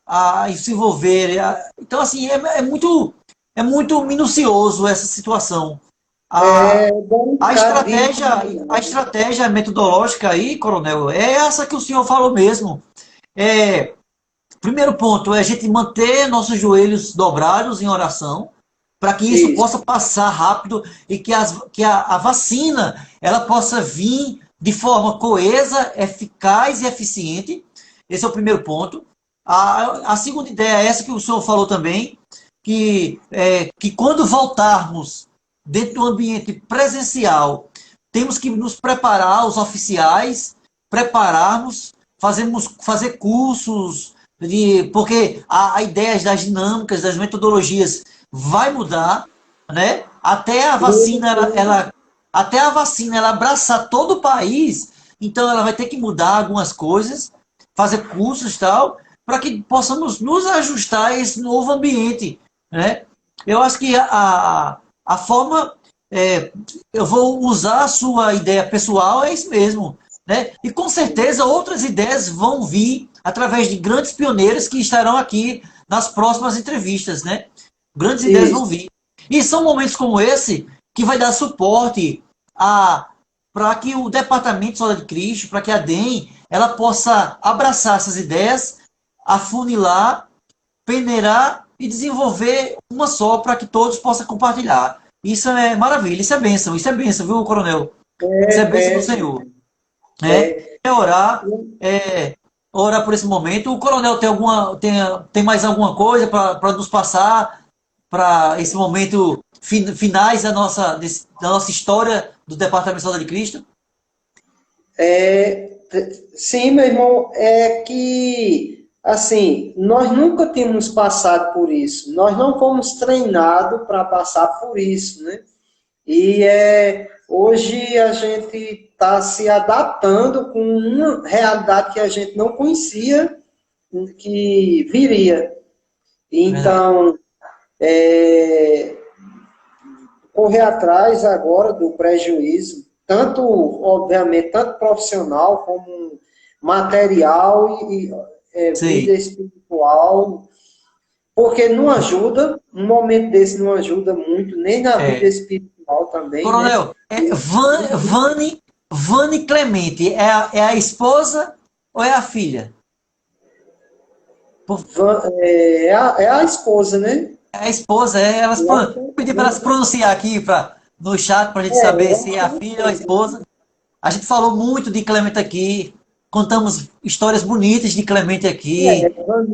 a se envolver. Então, assim, é muito minucioso essa situação. A, é a delicadíssimo. estratégia, a estratégia metodológica aí, Coronel, é essa que o senhor falou mesmo. É, Primeiro ponto é a gente manter nossos joelhos dobrados em oração, para que isso Isso, possa passar rápido e que a vacina ela possa vir de forma coesa, eficaz e eficiente. Esse é o primeiro ponto. A segunda ideia é essa que o senhor falou também, que quando voltarmos dentro do ambiente presencial, temos que nos preparar, os oficiais, prepararmos, fazer cursos, porque a ideia das dinâmicas, das metodologias vai mudar, né? Até a vacina ela abraçar todo o país, então ela vai ter que mudar algumas coisas, fazer cursos e tal, para que possamos nos ajustar a esse novo ambiente, né? Eu acho que a forma, eu vou usar a sua ideia pessoal, é isso mesmo. né? E com certeza outras ideias vão vir através de grandes pioneiros que estarão aqui nas próximas entrevistas, né? Grandes ideias vão Isso. vir. E são momentos como esse que vai dar suporte para que o Departamento de Sola de Cristo, para que a DEM, ela possa abraçar essas ideias, afunilar, peneirar e desenvolver uma só para que todos possam compartilhar. Isso é maravilha, isso é bênção, viu, coronel? Isso é bênção do Senhor. Né? É, É orar, é orar por esse momento. O coronel tem mais alguma coisa para nos passar para esse momento finais da nossa história do Departamento de Soldado de Cristo? É, sim, meu irmão, é que, assim, nós nunca tínhamos passado por isso, nós não fomos treinados para passar por isso, né? Hoje a gente está se adaptando com uma realidade que a gente não conhecia que viria. Verdade. Então, é, correr atrás agora do prejuízo, tanto, obviamente, tanto profissional como material vida Sei. espiritual, porque não ajuda, um momento desse não ajuda muito, nem na vida É. espiritual também, né? Coronel, Vane Clemente é a esposa ou é a filha? Por- É a esposa, né? É a esposa, é. Pedi para elas pronunciar aqui no chat para a gente saber Eu se acho é que a é a filha ou a esposa. esposa. A gente falou muito de Clemente aqui, contamos histórias bonitas de Clemente aqui,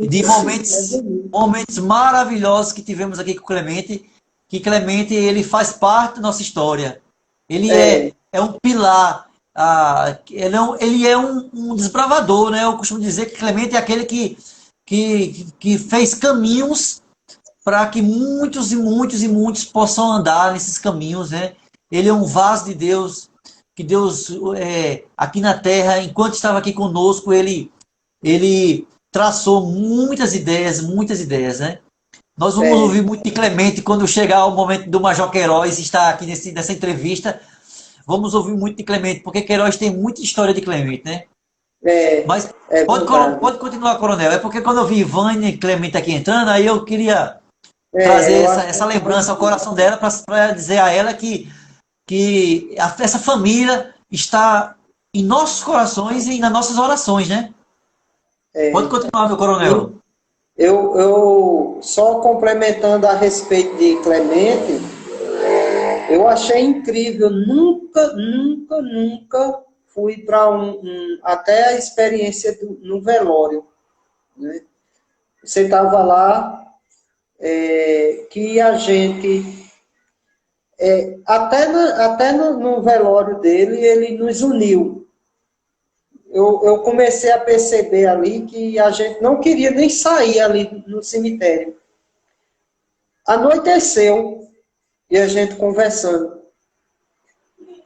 de É bonito. momentos maravilhosos que tivemos aqui com o Clemente, que Clemente ele faz parte da nossa história. Ele É, é um pilar, ele é um desbravador, né? Eu costumo dizer que Clemente é aquele que fez caminhos para que muitos e muitos e muitos possam andar nesses caminhos, né? Ele é um vaso de Deus, que Deus, aqui na terra, enquanto estava aqui conosco, ele traçou muitas ideias, né? Nós vamos é, ouvir muito de Clemente quando chegar o momento do Major Queiroz estar aqui nessa entrevista. Vamos ouvir muito de Clemente, porque Queiroz tem muita história de Clemente, né? é, Mas é verdade. pode continuar, Coronel. É porque quando eu vi Ivane e Clemente aqui entrando, aí eu queria trazer Eu acho que essa lembrança ao coração dela para dizer a ela que essa família está em nossos corações e nas nossas orações, né? Pode é. continuar, meu coronel. Eu só complementando a respeito de Clemente, eu achei incrível. Nunca fui para até a experiência no velório, né? Você estava lá, que a gente, até no velório dele, ele nos uniu. Eu comecei a perceber ali que a gente não queria nem sair ali no cemitério. Anoiteceu e a gente conversando,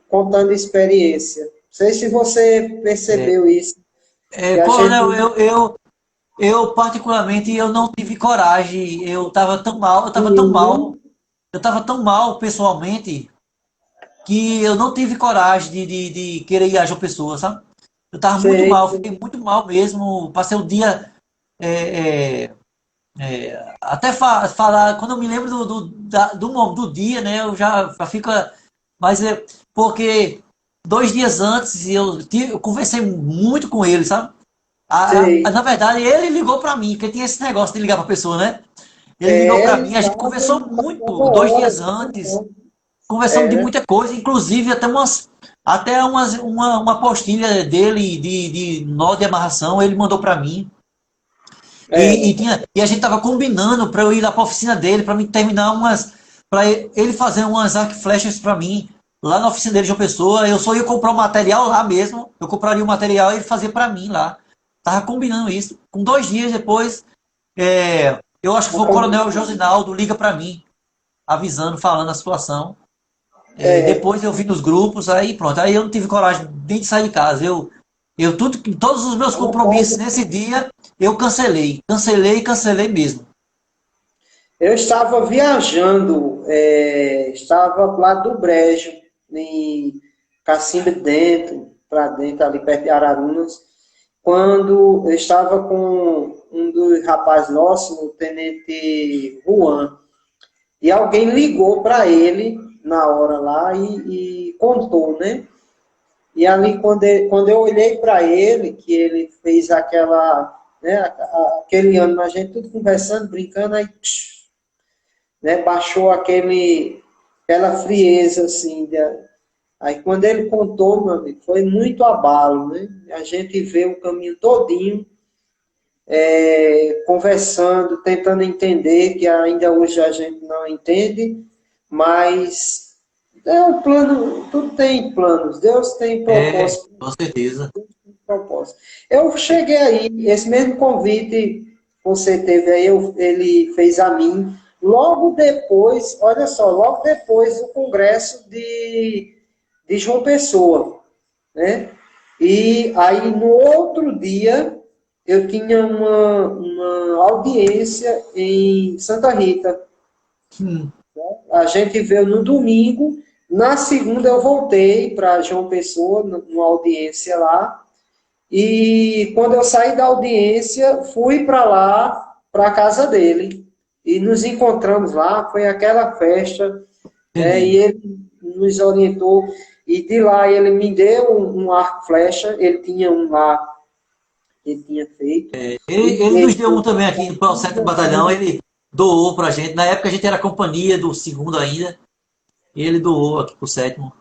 contando experiência. Não sei se você percebeu isso, que a Coronel, gente. eu particularmente eu não tive coragem. Eu estava tão mal, eu estava tão mal pessoalmente que eu não tive coragem de querer ir a João Pessoa, sabe? Eu estava muito Sei, mal, fiquei muito mal mesmo. Passei o dia é, é, até falar, quando eu me lembro do dia, né, já fica. Mas porque 2 dias antes eu conversei muito com ele, sabe? sei. Na verdade, ele ligou para mim, porque tinha esse negócio de ligar para pessoa, né? Ele ligou para Ele mim, a gente estava conversou marcando muito, dois hora. dias antes, conversamos de Era. muita coisa, inclusive uma apostila dele de nó de amarração, ele mandou para mim. É, E a gente tava combinando para eu ir lá para a oficina dele, para mim terminar para ele fazer umas arco e flechas para mim, lá na oficina dele de uma pessoa. Eu só ia comprar o material lá mesmo, eu compraria o material e ele fazia para mim lá. Tava combinando isso. Com 2 dias depois, eu acho que foi o Coronel Josinaldo liga para mim, avisando, falando a situação. é, Depois eu vi nos grupos, aí pronto. Aí eu não tive coragem nem de sair de casa. Todos os meus compromissos nesse dia, eu cancelei. Cancelei mesmo. eu estava viajando, estava lá do Brejo, em Cacimba Dentro. para dentro, ali perto de Ararunas, quando eu estava com um dos rapazes nossos, o Tenente Juan, e alguém ligou para ele na hora lá e contou, né? E ali, quando eu olhei para ele, que ele fez aquela, né, aquele ano, a gente tudo conversando, brincando, aí, né, baixou aquela frieza, assim. Aí, quando ele contou, meu amigo, foi muito abalo, né? A gente vê o caminho todinho, conversando, tentando entender, que ainda hoje a gente não entende, mas é um plano, tudo tem planos, Deus tem propósito. Com certeza. Propósito. Eu cheguei aí, esse mesmo convite que você teve aí, ele fez a mim, logo depois, olha só, logo depois do congresso de João Pessoa, né? E aí, no outro dia, eu tinha uma audiência em Santa Rita. A gente veio no domingo, na segunda eu voltei para João Pessoa, numa audiência lá, e quando eu saí da audiência, fui para lá, para a casa dele, e nos encontramos lá, foi aquela festa, e ele nos orientou, e de lá ele me deu um arco flecha, ele tinha um lá, que ele tinha feito. Ele nos deu um também aqui para o 7º Batalhão, ele doou para a gente. Na época a gente era companhia do 2º ainda, e ele doou aqui para o 7º.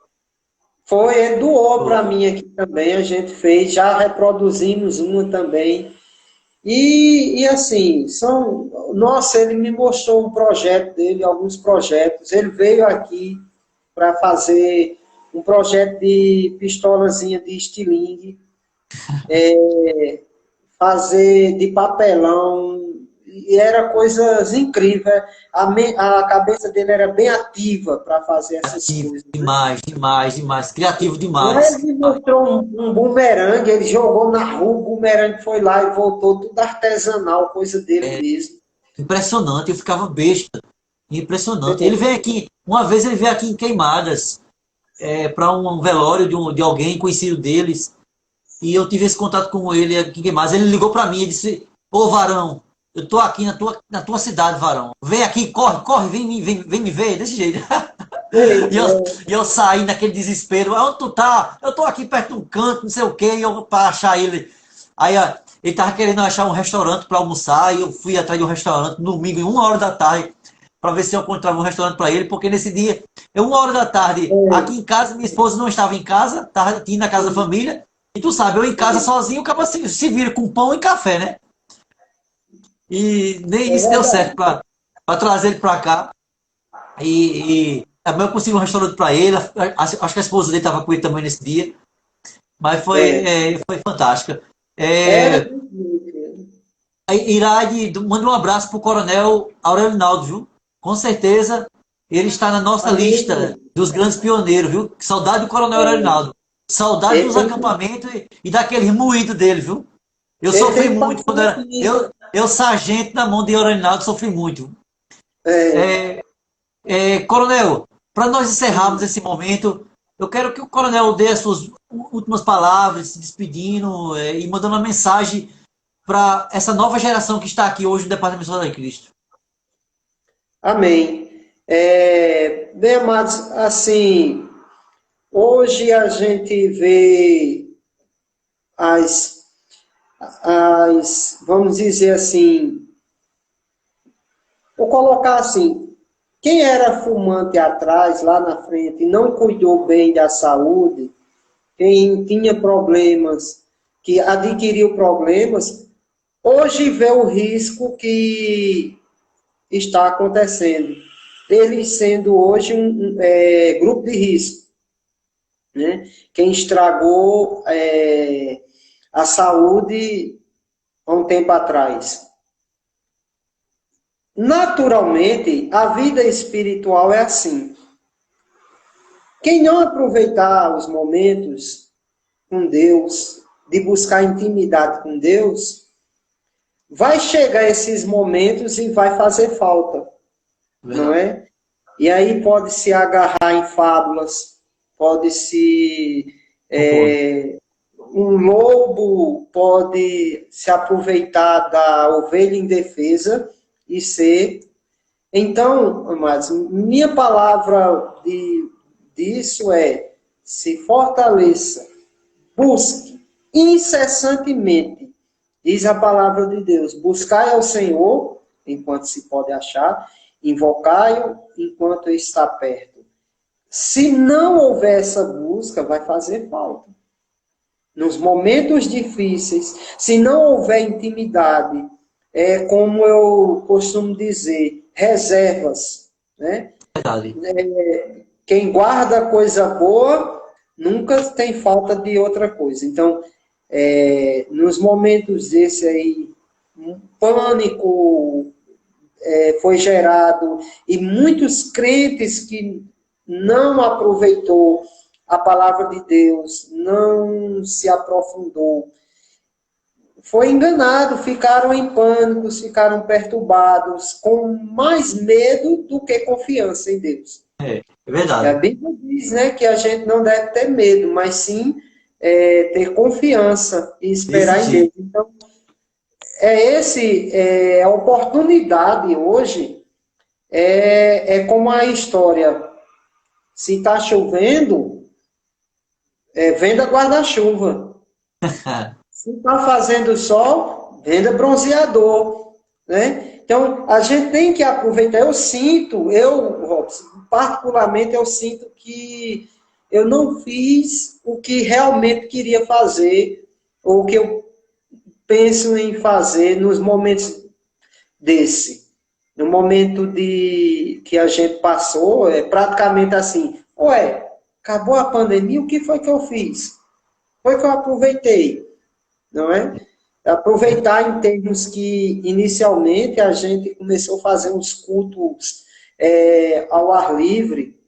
Foi, ele doou para mim aqui também, a gente fez, já reproduzimos uma também. E assim, nossa, ele me mostrou um projeto dele, alguns projetos. Ele veio aqui para fazer um projeto de pistolazinha de estilingue, fazer de papelão, e era coisas incríveis. A cabeça dele era bem ativa para fazer essas coisas. Demais, demais, demais. Criativo Lá demais. ele me mostrou um bumerangue, ele jogou na rua, o bumerangue foi lá e voltou, tudo artesanal, coisa dele mesmo. Impressionante, eu ficava besta. Impressionante. Ele veio aqui, uma vez ele veio aqui em Queimadas, para um velório de alguém conhecido deles. E eu tive esse contato com ele aqui em Queimadas. Ele ligou para mim e disse: Ô Varão, eu tô aqui na tua cidade, Varão. Vem aqui, corre, corre, vem me ver, desse jeito. E eu saí naquele desespero. Onde tu tá? Eu tô aqui perto de um canto, não sei o quê, para achar ele. Aí ele tava querendo achar um restaurante para almoçar, e eu fui atrás de um restaurante no domingo, em 1 hora da tarde, para ver se eu encontrava um restaurante para ele, porque nesse dia, 1 hora da tarde, aqui em casa, minha esposa não estava em casa, estava aqui na casa da família, e tu sabe, eu em casa sozinho, o cara se vira com pão e café, né? E nem isso deu certo para trazer ele para cá. E eu consegui um restaurante para ele, acho que a esposa dele estava com ele também nesse dia, mas foi fantástica. Iraide, manda um abraço pro Coronel Aurélio Naldo, viu? Com certeza ele está na nossa lista dos grandes pioneiros, viu? Saudade do Coronel Aurélio Naldo. Saudade dos acampamentos e daquele moído dele, viu? Eu sofri muito quando era. Eu sargento na mão de Aurélio Naldo, sofri muito. Coronel, para nós encerrarmos esse momento, eu quero que o Coronel dê as suas últimas palavras, se despedindo e mandando uma mensagem para essa nova geração que está aqui hoje no Departamento de Soldado de Cristo. Amém. Bem, amados, assim, hoje a gente vê vamos dizer assim, vou colocar assim, quem era fumante atrás, lá na frente, e não cuidou bem da saúde, quem tinha problemas, que adquiriu problemas, hoje vê o risco que está acontecendo. Ele sendo hoje um grupo de risco. Né? Quem estragou a saúde há um tempo atrás. Naturalmente, a vida espiritual é assim. Quem não aproveitar os momentos com Deus, de buscar intimidade com Deus, vai chegar esses momentos e vai fazer falta, não é? E aí pode se agarrar em fábulas, pode se Concordo. Um lobo pode se aproveitar da ovelha indefesa e ser. Então, amados, minha palavra disso é: se fortaleça, busque incessantemente, diz a palavra de Deus, buscai ao Senhor enquanto se pode achar, invocai-o enquanto está perto. Se não houver essa busca, vai fazer falta. Nos momentos difíceis, se não houver intimidade, como eu costumo dizer, reservas, né? Verdade. Quem guarda coisa boa, nunca tem falta de outra coisa. Então, nos momentos desse aí, um pânico foi gerado e muitos crentes que não aproveitou a palavra de Deus, não se aprofundou, foi enganado, ficaram em pânico, ficaram perturbados, com mais medo do que confiança em Deus. É A verdade. Bíblia diz, né, que a gente não deve ter medo, mas sim ter confiança e esperar em Exigir. Deus. Então, a oportunidade hoje como a história. Se está chovendo, venda guarda-chuva. Se está fazendo sol, venda bronzeador, né? Então, a gente tem que aproveitar. Robson, particularmente, eu sinto que eu não fiz o que realmente queria fazer, ou o que eu penso em fazer nos momentos desse. No momento que a gente passou, é praticamente assim, acabou a pandemia, o que foi que eu fiz? Foi que eu aproveitei, não é? Aproveitar em termos que, inicialmente, a gente começou a fazer uns cultos ao ar livre,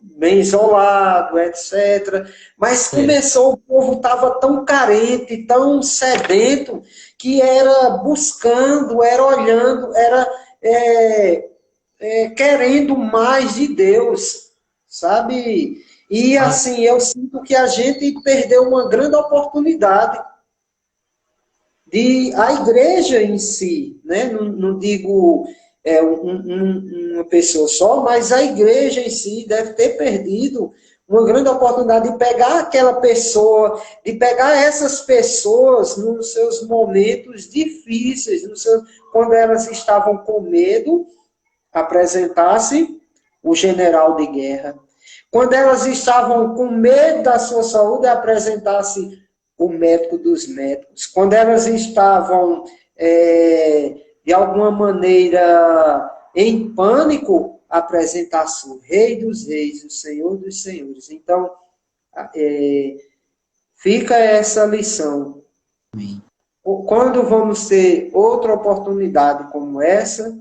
bem isolado, etc. Mas É. o povo estava tão carente, tão sedento, que era buscando, era olhando, era querendo mais de Deus, sabe? E Mas, assim, eu sinto que a gente perdeu uma grande oportunidade de a igreja em si, né? Não digo uma pessoa só, mas a igreja em si deve ter perdido uma grande oportunidade de pegar aquela pessoa, de pegar essas pessoas nos seus momentos difíceis, quando elas estavam com medo, apresentasse o general de guerra. Quando elas estavam com medo da sua saúde, apresentasse o médico dos médicos. Quando elas estavam, de alguma maneira, em pânico, apresentasse o Rei dos Reis, o Senhor dos Senhores. Então, fica essa lição. Quando vamos ter outra oportunidade como essa,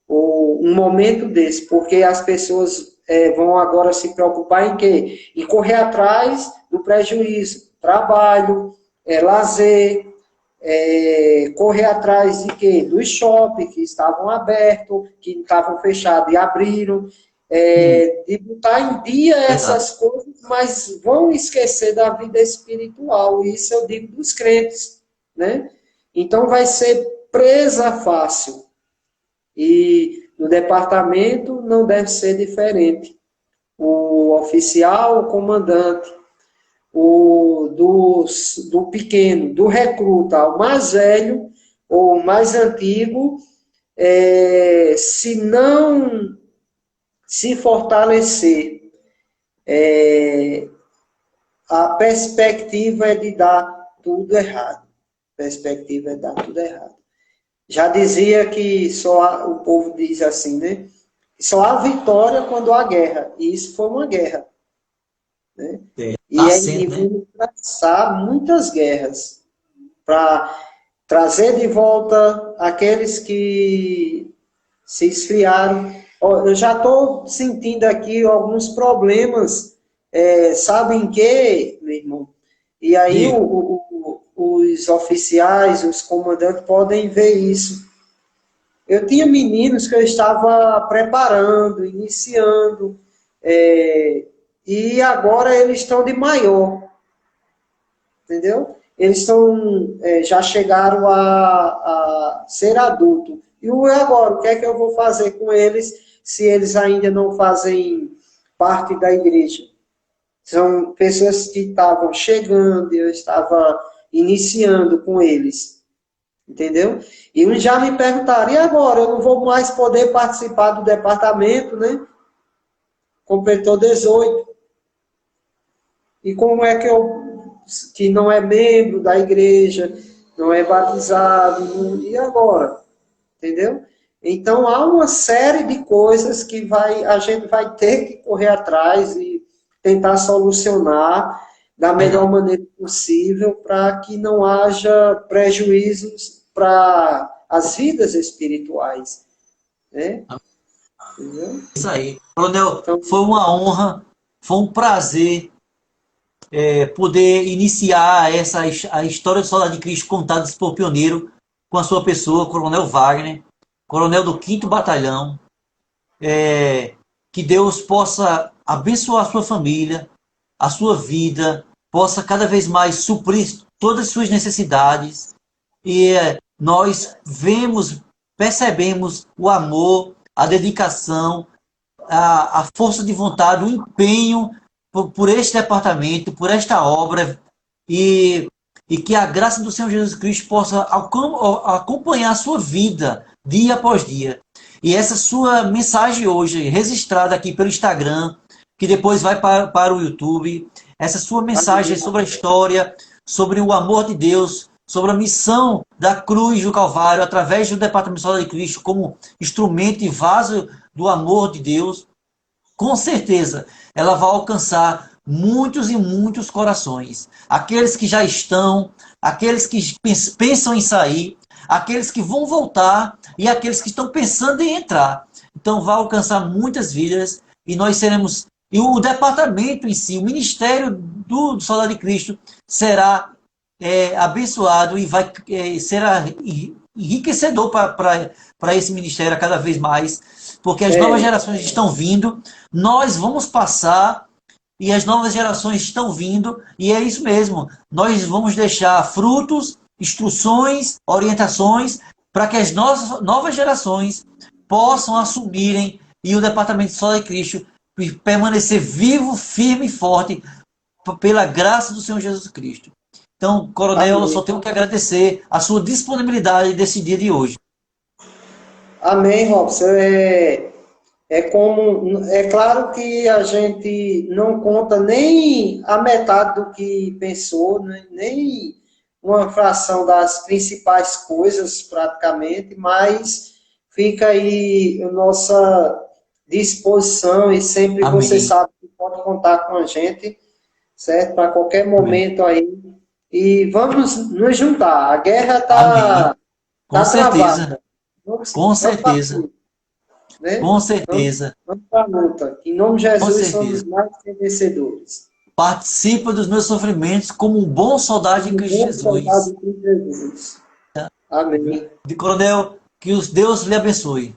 ou um momento desse, porque as pessoas vão agora se preocupar em quê? Em correr atrás do prejuízo, trabalho, lazer, correr atrás de quê? Dos shoppings que estavam abertos, que estavam fechados e abriram, de botar em dia verdade. essas coisas, mas vão esquecer da vida espiritual, isso eu digo dos crentes, né? Então vai ser presa fácil. E no departamento não deve ser diferente. O oficial, o comandante, do pequeno, do recruta ao mais velho ou mais antigo, se não se fortalecer, a perspectiva é de dar tudo errado. A perspectiva é de dar tudo errado. Já dizia que o povo diz assim, né? Só há vitória quando há guerra. E isso foi uma guerra. Né? Tá E sendo, né? vamos traçar muitas guerras para trazer de volta aqueles que se esfriaram. Eu já estou sentindo aqui alguns problemas, sabe em quê, meu irmão? E aí Diga. os oficiais, os comandantes podem ver isso. Eu tinha meninos que eu estava preparando, iniciando, e agora eles estão de maior. entendeu? Eles já chegaram a ser adulto. E agora, o que é que eu vou fazer com eles se eles ainda não fazem parte da igreja? São pessoas que estavam chegando, eu estava iniciando com eles, entendeu? E uns já me perguntaram, e agora? Eu não vou mais poder participar do departamento, né? Completou 18. E como é que não é membro da igreja, não é batizado, e agora? Entendeu? Então, há uma série de coisas que a gente vai ter que correr atrás e tentar solucionar da melhor maneira possível para que não haja prejuízos para as vidas espirituais. Né? Entendeu? Isso aí. Coronel, Então, foi uma honra, foi um prazer poder iniciar a história do Soldado de Cristo contada por pioneiro com a sua pessoa, Coronel Wagner, coronel do 5º Batalhão. Que Deus possa abençoar a sua família, a sua vida, possa cada vez mais suprir todas as suas necessidades. E nós percebemos o amor, a dedicação, a força de vontade, o empenho por este departamento, por esta obra, e que a graça do Senhor Jesus Cristo possa acompanhar a sua vida dia após dia. E essa sua mensagem hoje, registrada aqui pelo Instagram, que depois vai para o YouTube, essa sua mensagem sobre a história, sobre o amor de Deus, sobre a missão da cruz do Calvário, através do Departamento de Soldado de Cristo, como instrumento e vaso do amor de Deus, com certeza ela vai alcançar muitos e muitos corações. Aqueles que já estão, aqueles que pensam em sair, aqueles que vão voltar e aqueles que estão pensando em entrar. Então vai alcançar muitas vidas e nós seremos... E o departamento em si, o ministério do Soldado de Cristo será abençoado e será enriquecedor para esse ministério a cada vez mais, porque as novas gerações estão vindo, nós vamos passar e as novas gerações estão vindo, e é isso mesmo, nós vamos deixar frutos, instruções, orientações, para que as novas gerações possam assumirem e o Departamento de Soldado de Cristo permanecer vivo, firme e forte pela graça do Senhor Jesus Cristo. Então, coronel, eu só tenho que agradecer a sua disponibilidade desse dia de hoje. Amém, Robson. É claro que a gente não conta nem a metade do que pensou, né? Nem uma fração das principais coisas, praticamente, mas fica aí a nossa disposição e sempre Amém. Você sabe que pode contar com a gente, certo? Para qualquer momento aí. E vamos nos juntar. A guerra está certeza. Vamos, com certeza. Né? Com certeza. Vamos para a luta. Em nome de Jesus somos mais que vencedores. Participa dos meus sofrimentos como um bom soldado de Cristo Jesus. Amém. De coronel, que Deus lhe abençoe.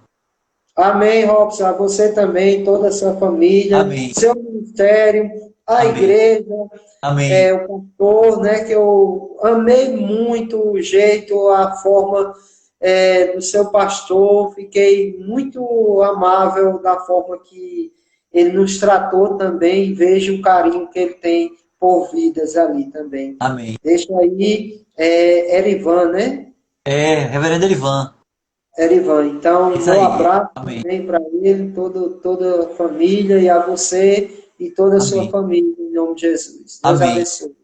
Amém, Robson. A você também, toda a sua família, Amém. Seu ministério, a Amém. igreja, Amém. O pastor, né, que eu amei muito o jeito, a forma do seu pastor, fiquei muito amável da forma que ele nos tratou também, e vejo o carinho que ele tem por vidas ali também. Amém. Deixa aí, Erivan, né? Reverendo Erivan. Erivan, então, um abraço Amém. também para ele, toda a família, e a você e toda a sua família, em nome de Jesus. Deus abençoe.